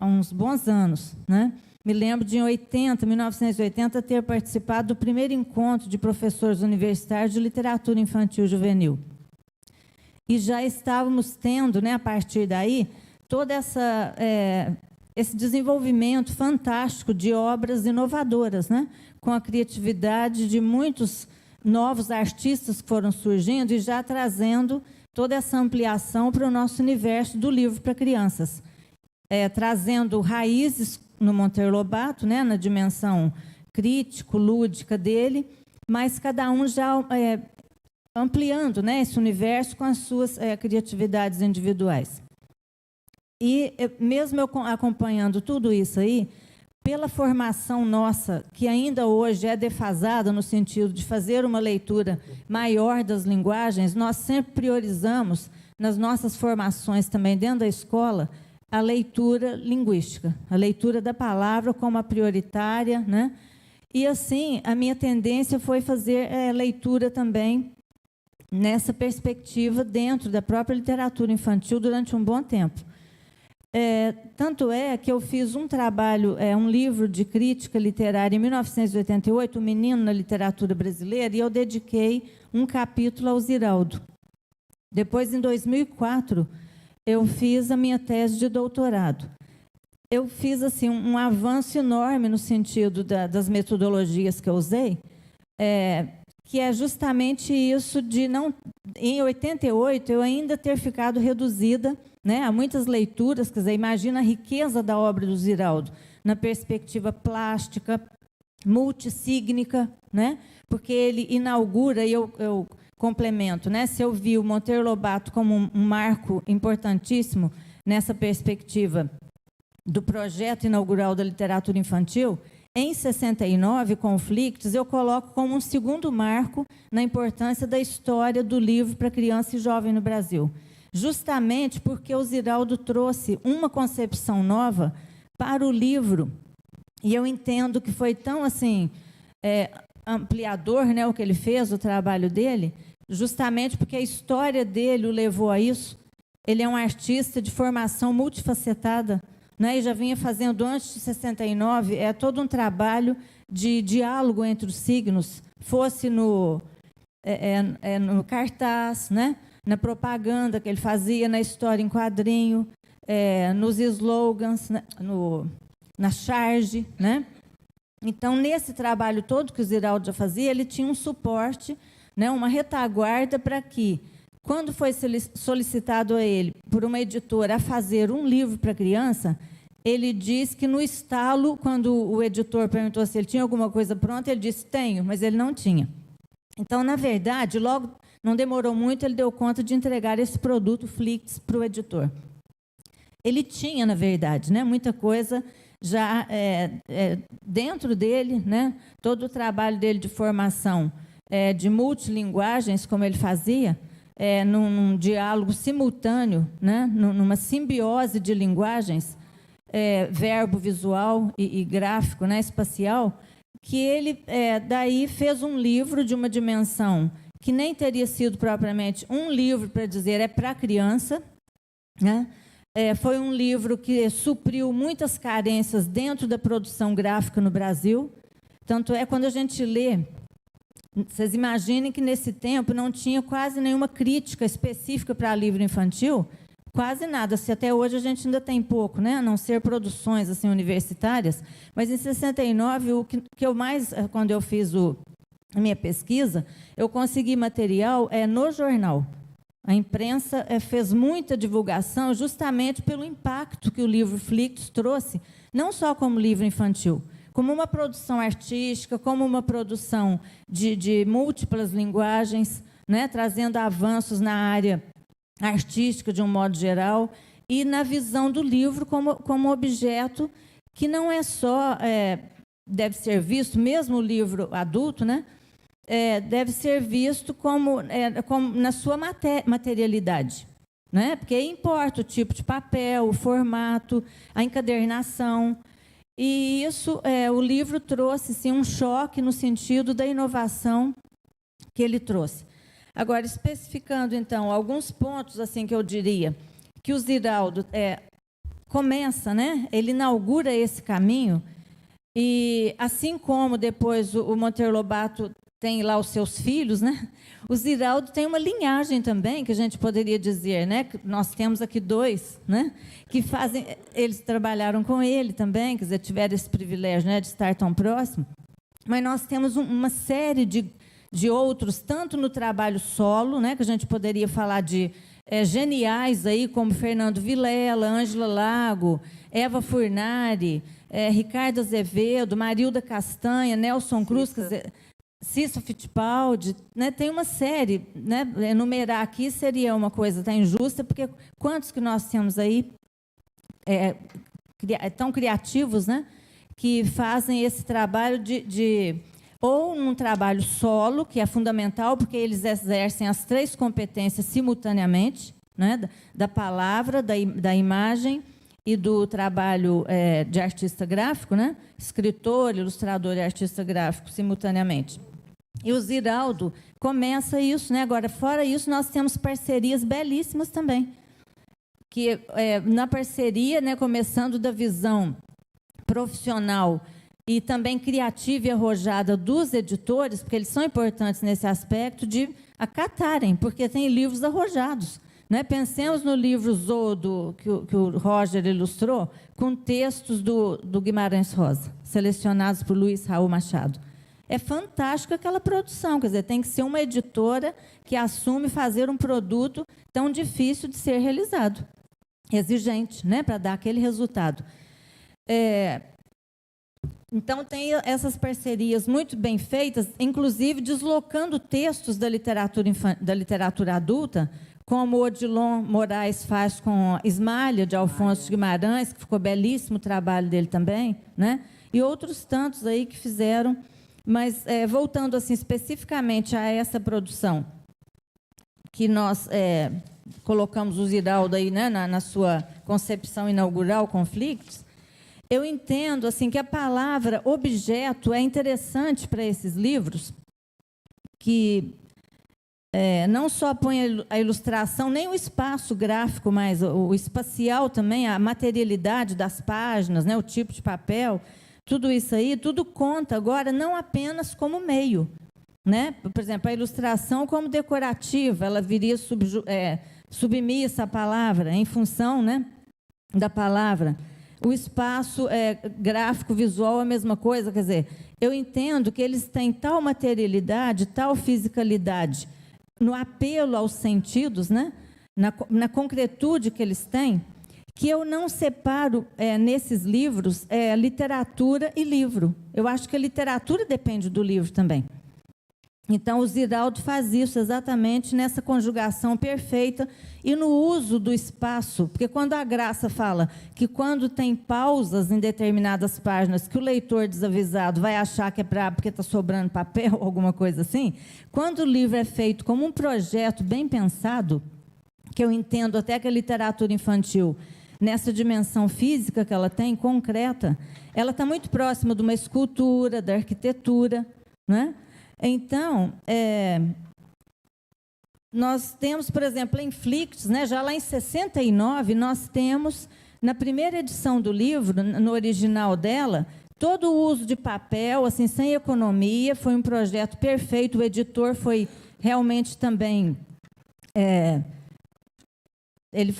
uns bons anos, né? Me lembro de, em 1980, ter participado do primeiro encontro de professores universitários de literatura infantil e juvenil. E já estávamos tendo, né, a partir daí, todo esse desenvolvimento fantástico de obras inovadoras, né, com a criatividade de muitos novos artistas que foram surgindo e já trazendo toda essa ampliação para o nosso universo do livro para crianças. Trazendo raízes no Monteiro Lobato, né, na dimensão crítico-lúdica dele, mas cada um já ampliando, né, esse universo com as suas criatividades individuais. E mesmo eu acompanhando tudo isso aí, pela formação nossa, que ainda hoje é defasada no sentido de fazer uma leitura maior das linguagens, nós sempre priorizamos, nas nossas formações também dentro da escola, a leitura linguística, a leitura da palavra como a prioritária, né? E, assim, a minha tendência foi fazer leitura também nessa perspectiva dentro da própria literatura infantil durante um bom tempo. Tanto é que eu fiz um trabalho, um livro de crítica literária em 1988, O Menino na Literatura Brasileira, e eu dediquei um capítulo ao Ziraldo. Depois, em 2004, eu fiz a minha tese de doutorado. Eu fiz assim, um avanço enorme no sentido das metodologias que eu usei, que é justamente isso de não... Em 88, eu ainda ter ficado reduzida, né, a muitas leituras, quer dizer, imagina a riqueza da obra do Ziraldo, na perspectiva plástica, multissígnica, né, porque ele inaugura, e eu complemento, né, se eu vi o Monteiro Lobato como um marco importantíssimo nessa perspectiva do projeto inaugural da literatura infantil, em 69, Conflictos, eu coloco como um segundo marco na importância da história do livro para criança e jovem no Brasil. Justamente porque o Ziraldo trouxe uma concepção nova para o livro, e eu entendo que foi tão assim ampliador, né, o que ele fez, o trabalho dele, justamente porque a história dele o levou a isso. Ele é um artista de formação multifacetada, né, e já vinha fazendo, antes de 69, todo um trabalho de diálogo entre os signos, fosse no cartaz, né, na propaganda que ele fazia, na história em quadrinho, nos slogans, na charge, né? Então, nesse trabalho todo que o Ziraldo já fazia, ele tinha um suporte, né, uma retaguarda para que, quando foi solicitado a ele, por uma editora, a fazer um livro para criança, ele diz que, no estalo, quando o editor perguntou se ele tinha alguma coisa pronta, ele disse, tenho, mas ele não tinha. Então, na verdade, logo, não demorou muito, ele deu conta de entregar esse produto Flix para o editor. Ele tinha, na verdade, né, muita coisa já dentro dele, né, todo o trabalho dele de formação de multilinguagens, como ele fazia, num diálogo simultâneo, né, numa simbiose de linguagens, verbo visual e gráfico, né, espacial, que ele daí fez um livro de uma dimensão que nem teria sido propriamente um livro para dizer para criança, né? Foi um livro que supriu muitas carências dentro da produção gráfica no Brasil. Tanto quando a gente lê, vocês imaginem que nesse tempo não tinha quase nenhuma crítica específica para livro infantil, quase nada, se até hoje a gente ainda tem pouco, né? A não ser produções assim, universitárias. Mas em 69, o que eu mais, quando eu fiz a minha pesquisa, eu consegui material no jornal. A imprensa fez muita divulgação justamente pelo impacto que o livro Flix trouxe, não só como livro infantil, como uma produção artística, como uma produção de múltiplas linguagens, né, trazendo avanços na área artística de um modo geral, e na visão do livro como objeto que não é só deve ser visto, mesmo o livro adulto, né? Deve ser visto como na sua materialidade, né? Porque importa o tipo de papel, o formato, a encadernação. E isso, o livro trouxe sim, um choque no sentido da inovação que ele trouxe. Agora, especificando, então, alguns pontos assim que eu diria que o Ziraldo começa, né? Ele inaugura esse caminho, e assim como depois o Monteiro Lobato tem lá os seus filhos, né? O Ziraldo tem uma linhagem também, que a gente poderia dizer, né? Nós temos aqui 2, né? Que fazem, eles trabalharam com ele também, quer dizer, tiveram esse privilégio, né, de estar tão próximo. Mas nós temos uma série de outros, tanto no trabalho solo, né? Que a gente poderia falar de geniais aí, como Fernando Vilela, Ângela Lago, Eva Furnari, Ricardo Azevedo, Marilda Castanha, Nelson Cruz, quer dizer, Cícero Fittipaldi, né? Tem uma série, né? Enumerar aqui seria uma coisa até injusta, porque quantos que nós temos aí tão criativos, né? Que fazem esse trabalho ou num trabalho solo, que é fundamental, porque eles exercem as 3 competências simultaneamente, né? Da palavra, da imagem e do trabalho de artista gráfico, né? Escritor, ilustrador e artista gráfico simultaneamente. E o Ziraldo começa isso, né? Agora, fora isso, nós temos parcerias belíssimas também, que na parceria, né, começando da visão profissional e também criativa e arrojada dos editores, porque eles são importantes nesse aspecto de acatarem, porque tem livros arrojados, né? Pensemos no livro Zodo, que o Roger ilustrou, com textos do Guimarães Rosa, selecionados por Luiz Raul Machado. É fantástico aquela produção, quer dizer, tem que ser uma editora que assume fazer um produto tão difícil de ser realizado, exigente, né, para dar aquele resultado. Então, tem essas parcerias muito bem feitas, inclusive deslocando textos da literatura adulta, como o Odilon Moraes faz com Ismália, de Alfonso de Guimarães, que ficou belíssimo o trabalho dele também, né? E outros tantos aí que fizeram. Mas, voltando assim, especificamente a essa produção, que nós colocamos o Ziraldo aí, né, na sua concepção inaugural, Conflitos, eu entendo assim, que a palavra objeto é interessante para esses livros, que não só põe a ilustração, nem o espaço gráfico, mas o espacial também, a materialidade das páginas, né, o tipo de papel, tudo isso aí, tudo conta agora não apenas como meio, né? Por exemplo, a ilustração como decorativa, ela viria submissa à palavra, em função, né, da palavra. O espaço gráfico, visual, é a mesma coisa, quer dizer, eu entendo que eles têm tal materialidade, tal fisicalidade, no apelo aos sentidos, né? Na concretude que eles têm, que eu não separo nesses livros literatura e livro. Eu acho que a literatura depende do livro também. Então, o Ziraldo faz isso exatamente nessa conjugação perfeita e no uso do espaço, porque quando a Graça fala que quando tem pausas em determinadas páginas que o leitor desavisado vai achar que é porque está sobrando papel, alguma coisa assim, quando o livro é feito como um projeto bem pensado, que eu entendo até que a literatura infantil, nessa dimensão física que ela tem, concreta, ela está muito próxima de uma escultura, da arquitetura, né? Então, nós temos, por exemplo, em Flix, né, já lá em 69, nós temos, na primeira edição do livro, no original dela, todo o uso de papel, assim, sem economia, foi um projeto perfeito, o editor foi realmente também... ele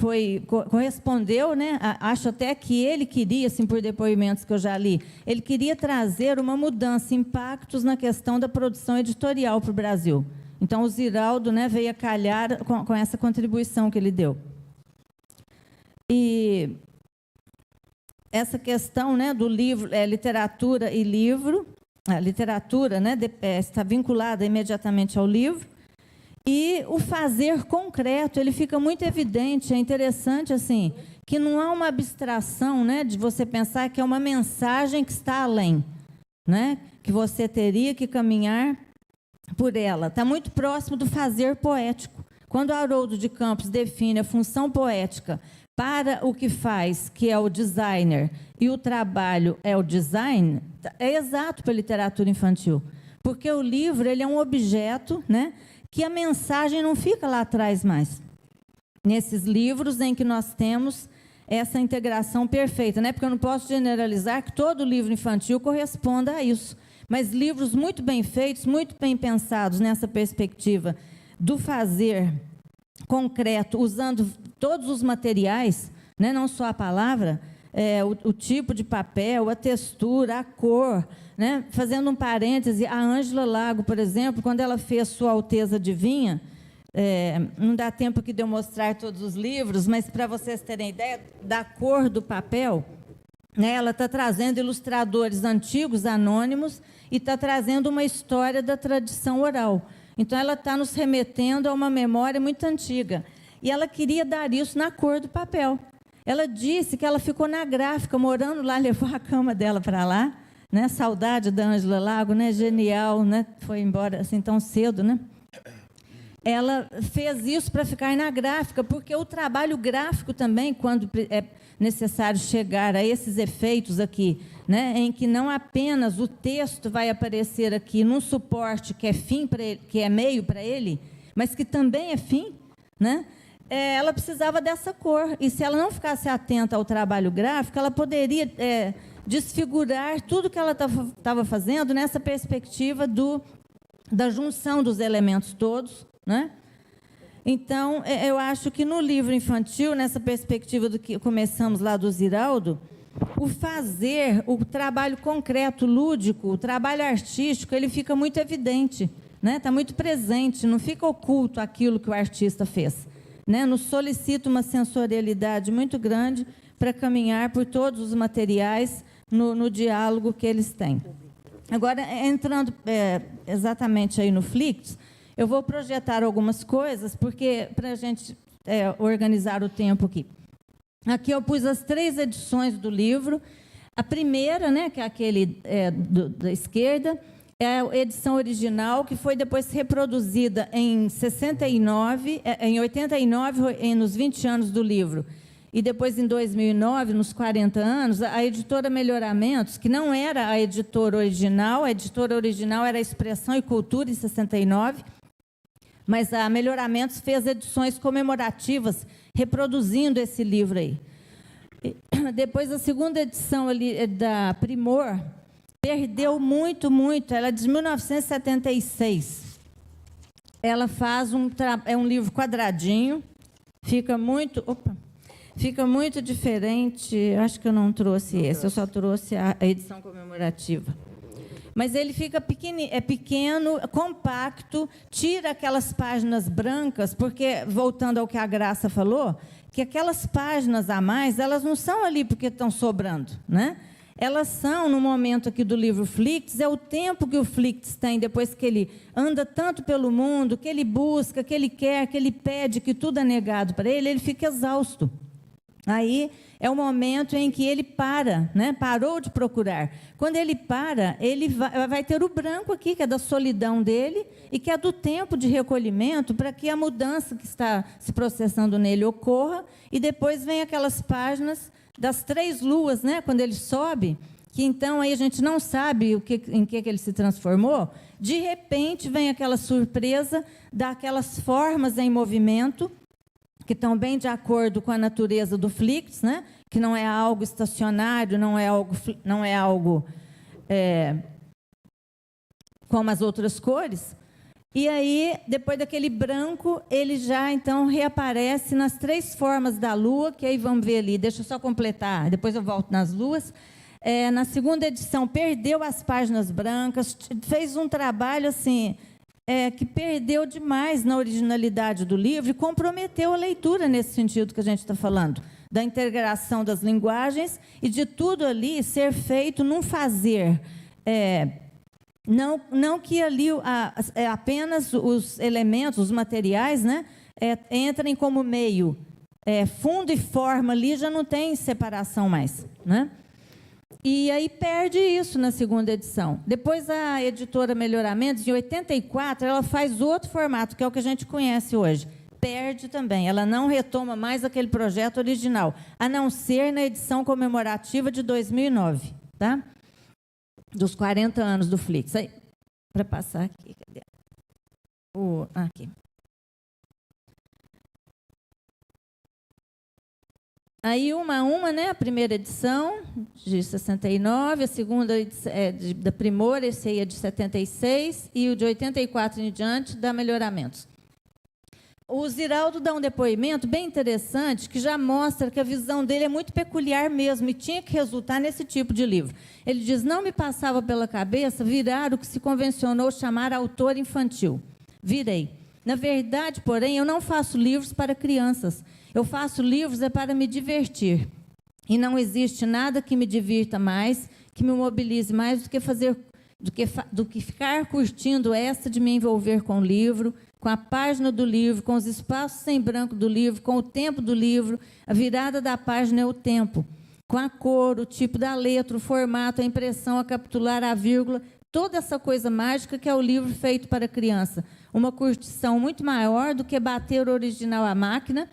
correspondeu, né? Acho até que ele queria, assim, por depoimentos que eu já li, ele queria trazer uma mudança, impactos na questão da produção editorial para o Brasil. Então, o Ziraldo, né, veio a calhar com essa contribuição que ele deu. E essa questão, né, do livro, literatura e livro, a literatura, né, está vinculada imediatamente ao livro, e o fazer concreto, ele fica muito evidente, é interessante, assim, que não há uma abstração, né, de você pensar que é uma mensagem que está além. né? Que você teria que caminhar por ela. Está muito próximo do fazer poético. Quando Haroldo de Campos define a função poética para o que faz, que é o designer, e o trabalho é o design, é exato para a literatura infantil. Porque o livro ele é um objeto, né, que a mensagem não fica lá atrás mais. Nesses livros em que nós temos essa integração perfeita, né? Porque eu não posso generalizar que todo livro infantil corresponda a isso. Mas livros muito bem feitos, muito bem pensados nessa perspectiva do fazer concreto, usando todos os materiais, né, não só a palavra, o tipo de papel, a textura, a cor, né? Fazendo um parêntese, a Ângela Lago, por exemplo, quando ela fez Sua Alteza Divina, não dá tempo aqui de eu mostrar todos os livros, mas para vocês terem ideia da cor do papel, né, ela está trazendo ilustradores antigos, anônimos, e está trazendo uma história da tradição oral. Então, ela está nos remetendo a uma memória muito antiga. E ela queria dar isso na cor do papel. Ela disse que ela ficou na gráfica, morando lá, levou a cama dela para lá, né? Saudade da Ângela Lago, né? Genial, né? Foi embora assim tão cedo, né? Ela fez isso para ficar na gráfica, porque o trabalho gráfico também, quando é necessário chegar a esses efeitos aqui, né, em que não apenas o texto vai aparecer aqui num suporte que é fim para ele, que é meio para ele, mas que também é fim, né? Ela precisava dessa cor, e se ela não ficasse atenta ao trabalho gráfico, ela poderia desfigurar tudo que ela estava fazendo nessa perspectiva da junção dos elementos todos, né? Então, eu acho que no livro infantil, nessa perspectiva do que começamos lá do Ziraldo, o fazer, o trabalho concreto, lúdico, o trabalho artístico, ele fica muito evidente, né? Está muito presente, não fica oculto aquilo que o artista fez, né? Nos solicita uma sensorialidade muito grande para caminhar por todos os materiais no diálogo que eles têm. Agora, entrando exatamente aí no Flix, eu vou projetar algumas coisas, porque para a gente organizar o tempo aqui. Aqui eu pus as 3 edições do livro. A primeira, né, que é aquele da esquerda, é a edição original, que foi depois reproduzida em 69, em 89, nos 20 anos do livro. E depois, em 2009, nos 40 anos, a editora Melhoramentos, que não era a editora original era a Expressão e Cultura, em 69, mas a Melhoramentos fez edições comemorativas, reproduzindo esse livro aí. Depois, a segunda edição ali, da Primor, perdeu muito, ela é de 1976. Ela faz um livro quadradinho, fica muito diferente. Acho que eu não trouxe esse, eu só trouxe a edição comemorativa. Mas ele fica pequeno, compacto, tira aquelas páginas brancas, porque, voltando ao que a Graça falou, que aquelas páginas a mais, elas não são ali porque estão sobrando, né? Elas são, no momento aqui do livro Flix, é o tempo que o Flix tem, depois que ele anda tanto pelo mundo, que ele busca, que ele quer, que ele pede, que tudo é negado para ele fica exausto. Aí é o momento em que ele para, né? Parou de procurar. Quando ele para, ele vai ter o branco aqui, que é da solidão dele, e que é do tempo de recolhimento, para que a mudança que está se processando nele ocorra, e depois vem aquelas páginas das 3 luas, né? Quando ele sobe, que então aí a gente não sabe em que ele se transformou, de repente vem aquela surpresa daquelas formas em movimento, que estão bem de acordo com a natureza do Flix, né? Que não é algo estacionário, não é algo como as outras cores. E aí, depois daquele branco, ele já, então, reaparece nas 3 formas da Lua, que aí vamos ver ali, deixa eu só completar, depois eu volto nas luas. Na segunda edição, perdeu as páginas brancas, fez um trabalho, assim, que perdeu demais na originalidade do livro e comprometeu a leitura nesse sentido que a gente está falando, da integração das linguagens e de tudo ali ser feito num fazer. Não que ali apenas os elementos, os materiais, né, entrem como meio. Fundo e forma ali já não tem separação mais, né? E aí perde isso na segunda edição. Depois a editora Melhoramentos, em 84, ela faz outro formato, que é o que a gente conhece hoje. Perde também, ela não retoma mais aquele projeto original, a não ser na edição comemorativa de 2009, tá? Dos 40 anos do Flix. Aí, para passar aqui, cadê? Aqui. Aí, uma a uma, né? A primeira edição, de 69, a segunda da Primor, esse aí é de 76, e o de 84 em diante, da Melhoramentos. O Ziraldo dá um depoimento bem interessante, que já mostra que a visão dele é muito peculiar mesmo, e tinha que resultar nesse tipo de livro. Ele diz, não me passava pela cabeça virar o que se convencionou chamar autor infantil. Virei. Na verdade, porém, eu não faço livros para crianças. Eu faço livros para me divertir. E não existe nada que me divirta mais, que me mobilize mais do que ficar curtindo essa de me envolver com o livro, com a página do livro, com os espaços em branco do livro, com o tempo do livro. A virada da página é o tempo. Com a cor, o tipo da letra, o formato, a impressão, a capitular, a vírgula, toda essa coisa mágica que é o livro feito para criança. Uma curtição muito maior do que bater o original à máquina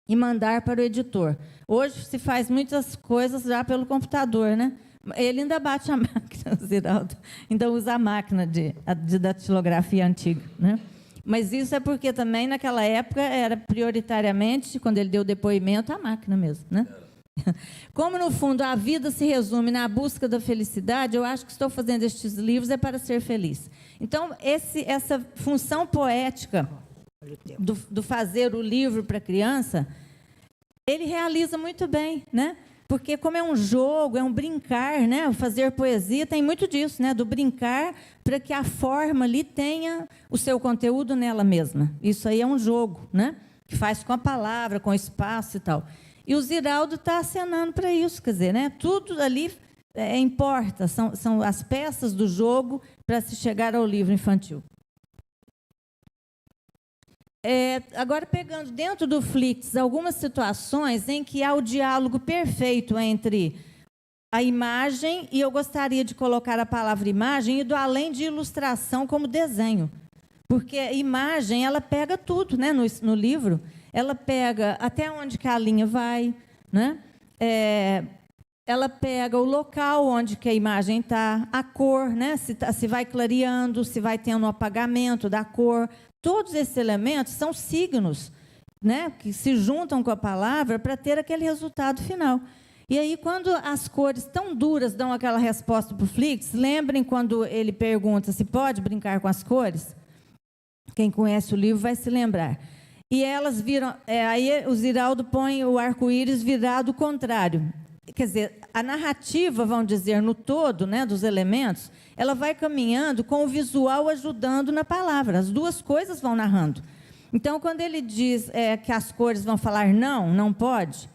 e mandar para o editor. Hoje se faz muitas coisas já pelo computador, né? Ele ainda bate a máquina, o Ziraldo, ainda usa a máquina de datilografia antiga, né? Mas isso é porque também, naquela época, era prioritariamente, quando ele deu o depoimento, a máquina mesmo, né? Como, no fundo, a vida se resume na busca da felicidade, eu acho que estou fazendo estes livros é para ser feliz. Então, essa função poética do fazer o livro para criança, ele realiza muito bem, né? Porque como é um jogo, é um brincar, né? O fazer poesia tem muito disso, né? Do brincar para que a forma ali tenha o seu conteúdo nela mesma. Isso aí é um jogo, né? Que faz com a palavra, com o espaço e tal. E o Ziraldo está acenando para isso, quer dizer, né? Tudo ali importa, são as peças do jogo para se chegar ao livro infantil. Agora, pegando dentro do Flix algumas situações em que há o diálogo perfeito entre a imagem, e eu gostaria de colocar a palavra imagem, e do além de ilustração como desenho. Porque a imagem, ela pega tudo, né, no livro. Ela pega até onde que a linha vai, né? Ela pega o local onde que a imagem está, a cor, né? Se vai clareando, se vai tendo um apagamento da cor. Todos esses elementos são signos, né, que se juntam com a palavra para ter aquele resultado final. E aí, quando as cores tão duras dão aquela resposta para o Flix, lembrem quando ele pergunta se pode brincar com as cores? Quem conhece o livro vai se lembrar. E elas viram, aí o Ziraldo põe o arco-íris virado ao contrário. Quer dizer, a narrativa, vamos dizer, no todo, né, dos elementos, ela vai caminhando com o visual ajudando na palavra. As duas coisas vão narrando. Então, quando ele diz que as cores vão falar não pode,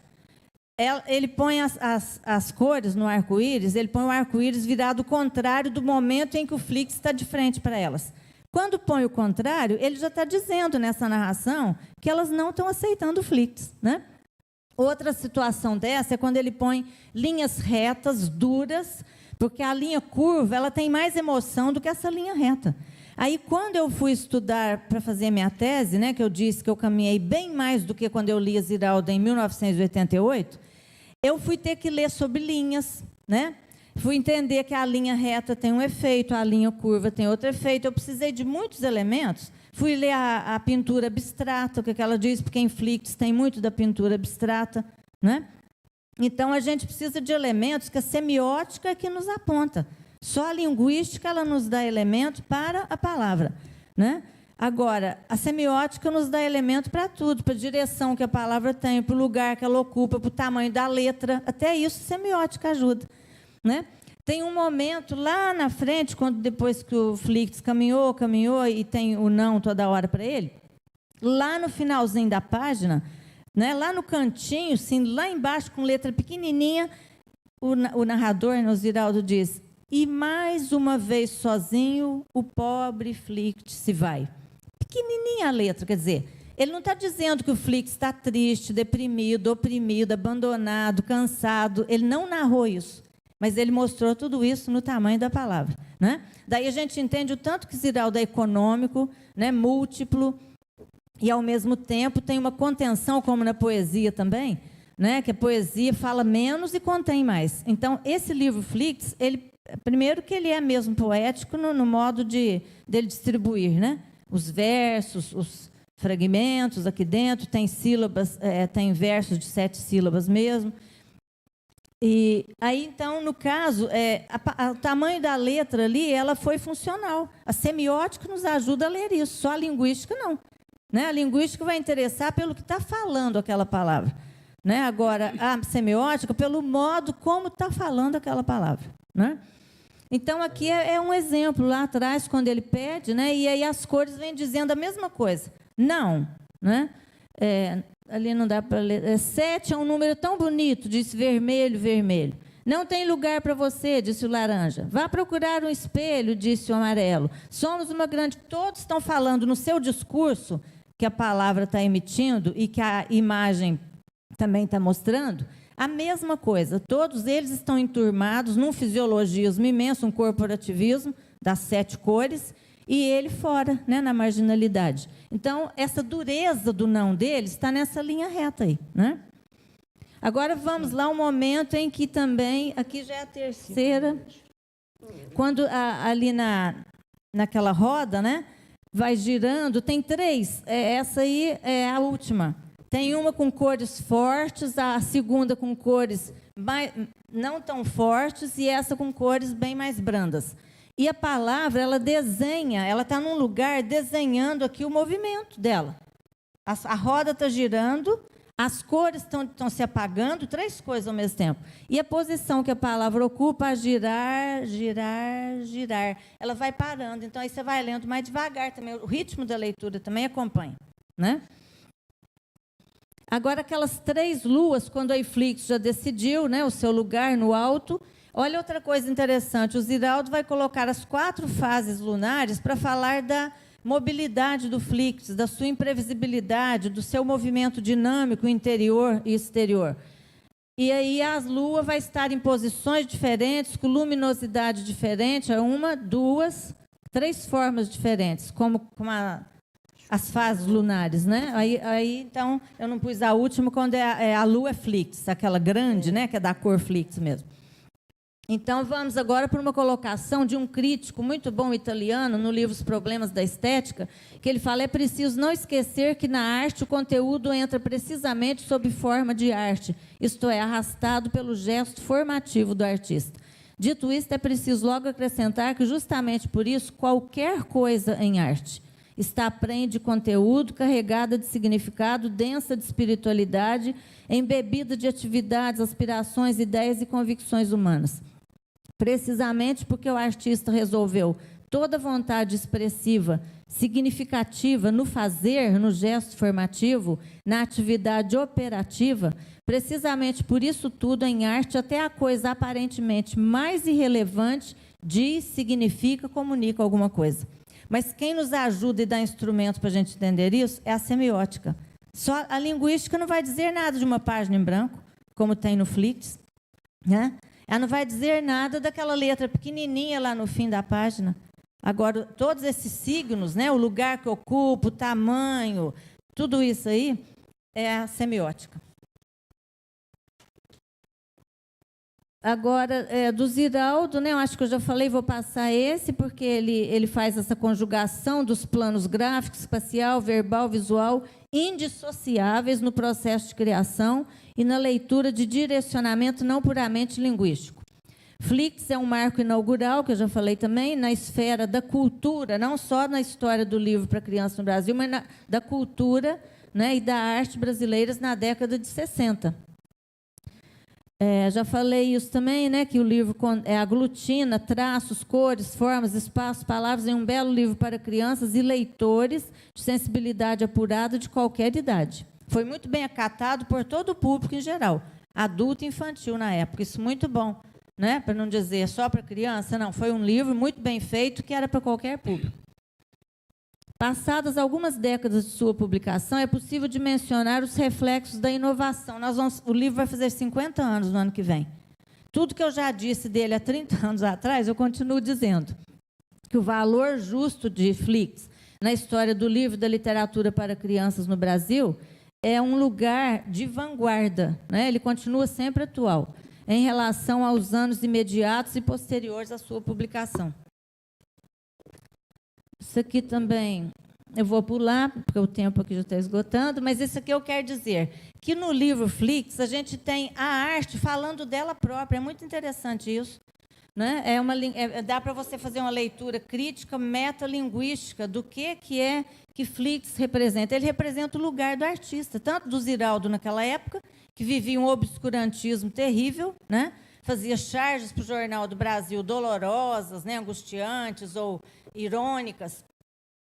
ele põe as cores no arco-íris, ele põe o arco-íris virado ao contrário do momento em que o Flix está de frente para elas. Quando põe o contrário, ele já está dizendo nessa narração que elas não estão aceitando o Flix, né? Outra situação dessa é quando ele põe linhas retas, duras, porque a linha curva ela tem mais emoção do que essa linha reta. Aí, quando eu fui estudar para fazer minha tese, né, que eu disse que eu caminhei bem mais do que quando eu li Ziraldo em 1988, eu fui ter que ler sobre linhas, né? Fui entender que a linha reta tem um efeito, a linha curva tem outro efeito. Eu precisei de muitos elementos. Fui ler a pintura abstrata, o que ela diz, porque em Flix tem muito da pintura abstrata, né? Então, a gente precisa de elementos que a semiótica é que nos aponta. Só a linguística ela nos dá elemento para a palavra, né? Agora, a semiótica nos dá elemento para tudo, para a direção que a palavra tem, para o lugar que ela ocupa, para o tamanho da letra. Até isso, a semiótica ajuda, né? Tem um momento lá na frente, quando depois que o Flix caminhou e tem o não toda hora para ele, lá no finalzinho da página, né, lá no cantinho, assim, lá embaixo, com letra pequenininha, o narrador, o Ziraldo, diz: e mais uma vez sozinho, o pobre Flix se vai. Pequenininha a letra, quer dizer, ele não está dizendo que o Flix está triste, deprimido, oprimido, abandonado, cansado. Ele não narrou isso. Mas ele mostrou tudo isso no tamanho da palavra, né? Daí a gente entende o tanto que Ziraldo é econômico, né, múltiplo, e ao mesmo tempo tem uma contenção, como na poesia também, né, que a poesia fala menos e contém mais. Então, esse livro Flix, primeiro que ele é mesmo poético no modo dele distribuir, né? Os versos, os fragmentos aqui dentro, tem sílabas, tem versos de 7 sílabas mesmo. E aí, então, no caso, o tamanho da letra ali, ela foi funcional. A semiótica nos ajuda a ler isso, só a linguística não. Né? A linguística vai interessar pelo que está falando aquela palavra. Né? Agora, a semiótica, pelo modo como está falando aquela palavra. Né? Então, aqui é um exemplo, lá atrás, quando ele pede, né? E aí as cores vêm dizendo a mesma coisa. Não. Né? Ali não dá para ler. 7 é um número tão bonito, disse vermelho, vermelho. Não tem lugar para você, disse o laranja. Vá procurar um espelho, disse o amarelo. Somos uma grande... Todos estão falando no seu discurso, que a palavra está emitindo e que a imagem também está mostrando, a mesma coisa. Todos eles estão enturmados num fisiologismo imenso, um corporativismo das 7 cores, e ele fora, né, na marginalidade. Então, essa dureza do não dele está nessa linha reta aí, né? Agora, vamos lá, um momento em que também, aqui já é a terceira, quando ali naquela roda, né, vai girando, tem 3, essa aí é a última. Tem uma com cores fortes, a segunda com cores não tão fortes e essa com cores bem mais brandas. E a palavra, ela desenha, ela está num lugar desenhando aqui o movimento dela. A roda está girando, as cores estão se apagando, 3 coisas ao mesmo tempo. E a posição que a palavra ocupa, a girar, girar, girar. Ela vai parando, então aí você vai lendo mais devagar também. O ritmo da leitura também acompanha, né? Agora, aquelas 3 luas, quando a Iflix já decidiu, né, o seu lugar no alto. Olha outra coisa interessante, o Ziraldo vai colocar as 4 fases lunares para falar da mobilidade do Flix, da sua imprevisibilidade, do seu movimento dinâmico interior e exterior. E aí a lua vai estar em posições diferentes, com luminosidade diferente, 1, 2, 3 formas diferentes, como as fases lunares, né? Aí, então, eu não pus a última, quando a lua é Flix, aquela grande, né, que é da cor Flix mesmo. Então, vamos agora para uma colocação de um crítico muito bom italiano, no livro Os Problemas da Estética, que ele fala: é preciso não esquecer que na arte o conteúdo entra precisamente sob forma de arte, isto é, arrastado pelo gesto formativo do artista. Dito isto, é preciso logo acrescentar que, justamente por isso, qualquer coisa em arte está prenhe de conteúdo, carregada de significado, densa de espiritualidade, embebida de atividades, aspirações, ideias e convicções humanas. Precisamente porque o artista resolveu toda vontade expressiva, significativa no fazer, no gesto formativo, na atividade operativa, precisamente por isso tudo em arte, até a coisa aparentemente mais irrelevante, diz, significa, comunica alguma coisa. Mas quem nos ajuda e dá instrumento para a gente entender isso é a semiótica. Só a linguística não vai dizer nada de uma página em branco, como tem no Flix, né? Ela não vai dizer nada daquela letra pequenininha lá no fim da página. Agora, todos esses signos, né, o lugar que ocupa, o tamanho, tudo isso aí é a semiótica. Agora, do Ziraldo, né, eu acho que eu já falei, vou passar esse, porque ele faz essa conjugação dos planos gráfico, espacial, verbal, visual, indissociáveis no processo de criação e na leitura de direcionamento não puramente linguístico. Flix é um marco inaugural, que eu já falei também, na esfera da cultura, não só na história do livro para criança no Brasil, mas da cultura, né, e da arte brasileiras na década de 60. Já falei isso também, né, que o livro aglutina traços, cores, formas, espaços, palavras em um belo livro para crianças e leitores de sensibilidade apurada de qualquer idade. Foi muito bem acatado por todo o público em geral, adulto e infantil na época, isso muito bom, né, para não dizer só para criança, não, foi um livro muito bem feito que era para qualquer público. Passadas algumas décadas de sua publicação, é possível de mencionar os reflexos da inovação. O livro vai fazer 50 anos no ano que vem. Tudo que eu já disse dele há 30 anos atrás, eu continuo dizendo que o valor justo de Flix na história do livro da literatura para crianças no Brasil é um lugar de vanguarda, né? Ele continua sempre atual em relação aos anos imediatos e posteriores à sua publicação. Isso aqui também eu vou pular, porque o tempo aqui já está esgotando, mas isso aqui eu quero dizer que no livro Flix a gente tem a arte falando dela própria, é muito interessante isso. Né? Dá para você fazer uma leitura crítica, metalinguística do que Flix representa. Ele representa o lugar do artista, tanto do Ziraldo naquela época, que vivia um obscurantismo terrível, né? Fazia charges para o Jornal do Brasil dolorosas, né? Angustiantes ou irônicas,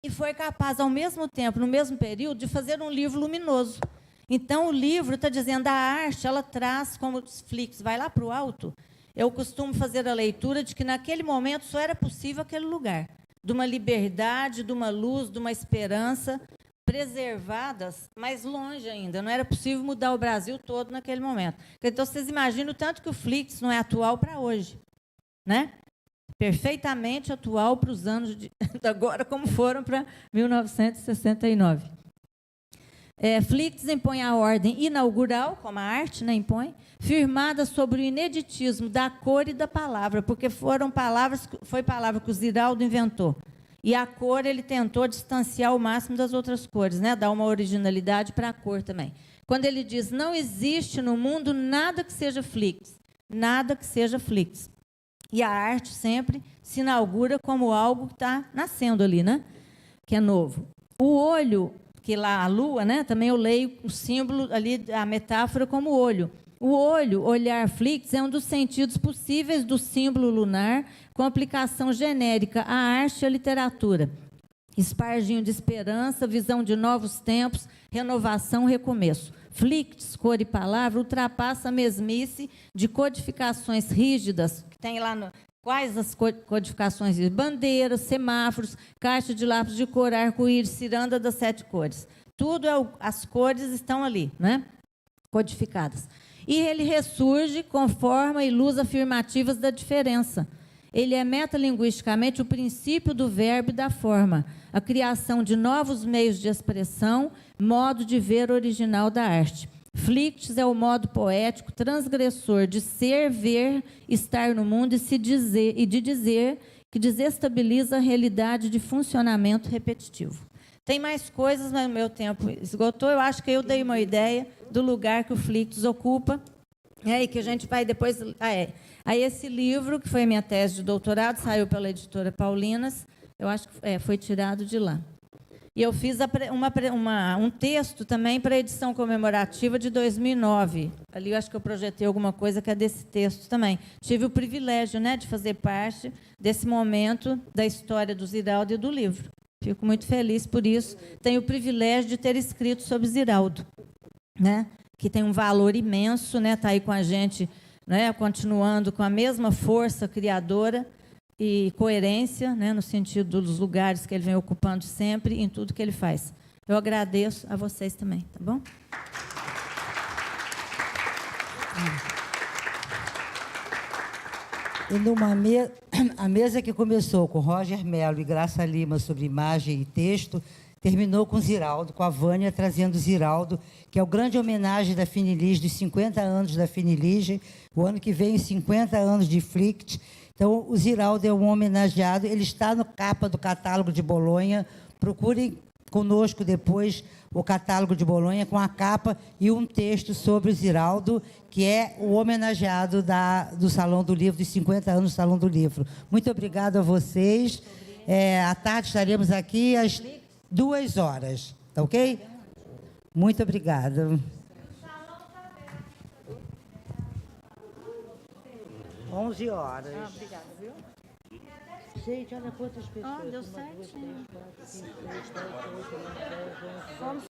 e foi capaz, ao mesmo tempo, no mesmo período, de fazer um livro luminoso. Então, o livro está dizendo, a arte, ela traz, como o Flix vai lá para o alto, eu costumo fazer a leitura de que, naquele momento, só era possível aquele lugar, de uma liberdade, de uma luz, de uma esperança, preservadas, mas longe ainda. Não era possível mudar o Brasil todo naquele momento. Então, vocês imaginam o tanto que o Flix não é atual para hoje, né? Perfeitamente atual para os anos de agora, como foram para 1969. Flix impõe a ordem inaugural, como a arte, né, impõe, firmada sobre o ineditismo da cor e da palavra, porque foi palavra que o Ziraldo inventou. E a cor ele tentou distanciar o máximo das outras cores, né, dar uma originalidade para a cor também. Quando ele diz, não existe no mundo nada que seja Flix, nada que seja Flix. E a arte sempre se inaugura como algo que está nascendo ali, né? Que é novo. O olho, que lá a lua, né? Também eu leio o símbolo ali, a metáfora como olho. O olho, olhar Flix, é um dos sentidos possíveis do símbolo lunar, com aplicação genérica à arte e à literatura. Esparginho de esperança, visão de novos tempos, renovação, recomeço. Flix, cor e palavra, ultrapassa a mesmice de codificações rígidas, que tem lá quais as codificações de bandeiras, semáforos, caixa de lápis de cor, arco-íris, ciranda das 7 cores. Tudo, as cores estão ali, né? Codificadas. E ele ressurge com forma e luz afirmativas da diferença. Ele é metalinguisticamente o princípio do verbo e da forma, a criação de novos meios de expressão, modo de ver original da arte. Flix é o modo poético, transgressor de ser, ver, estar no mundo e de dizer que desestabiliza a realidade de funcionamento repetitivo. Tem mais coisas, mas o meu tempo esgotou. Eu acho que eu dei uma ideia do lugar que o Flix ocupa, e que a gente vai depois... Aí esse livro, que foi a minha tese de doutorado, saiu pela editora Paulinas, eu acho que foi tirado de lá. E eu fiz um texto também para a edição comemorativa de 2009. Ali eu acho que eu projetei alguma coisa que é desse texto também. Tive o privilégio, né, de fazer parte desse momento da história do Ziraldo e do livro. Fico muito feliz por isso. Tenho o privilégio de ter escrito sobre Ziraldo, né, que tem um valor imenso, né, está aí com a gente, né, continuando com a mesma força criadora e coerência, né, no sentido dos lugares que ele vem ocupando sempre em tudo que ele faz. Eu agradeço a vocês também, tá bom? E a mesa que começou com Roger Mello e Graça Lima sobre imagem e texto, terminou com Ziraldo, com a Vânia trazendo Ziraldo, que é o grande homenagem da Finilige, dos 50 anos da Finilige, o ano que vem, 50 anos de Flix. Então, o Ziraldo é um homenageado, ele está no capa do catálogo de Bolonha. Procurem conosco depois o catálogo de Bolonha com a capa e um texto sobre o Ziraldo, que é o homenageado do Salão do Livro, dos 50 anos do Salão do Livro. Muito obrigada a vocês. À tarde estaremos aqui às 2 horas, tá ok? Muito obrigada. 11 horas. Obrigada, viu? Gente, olha quantas pessoas. Deu 7. Vamos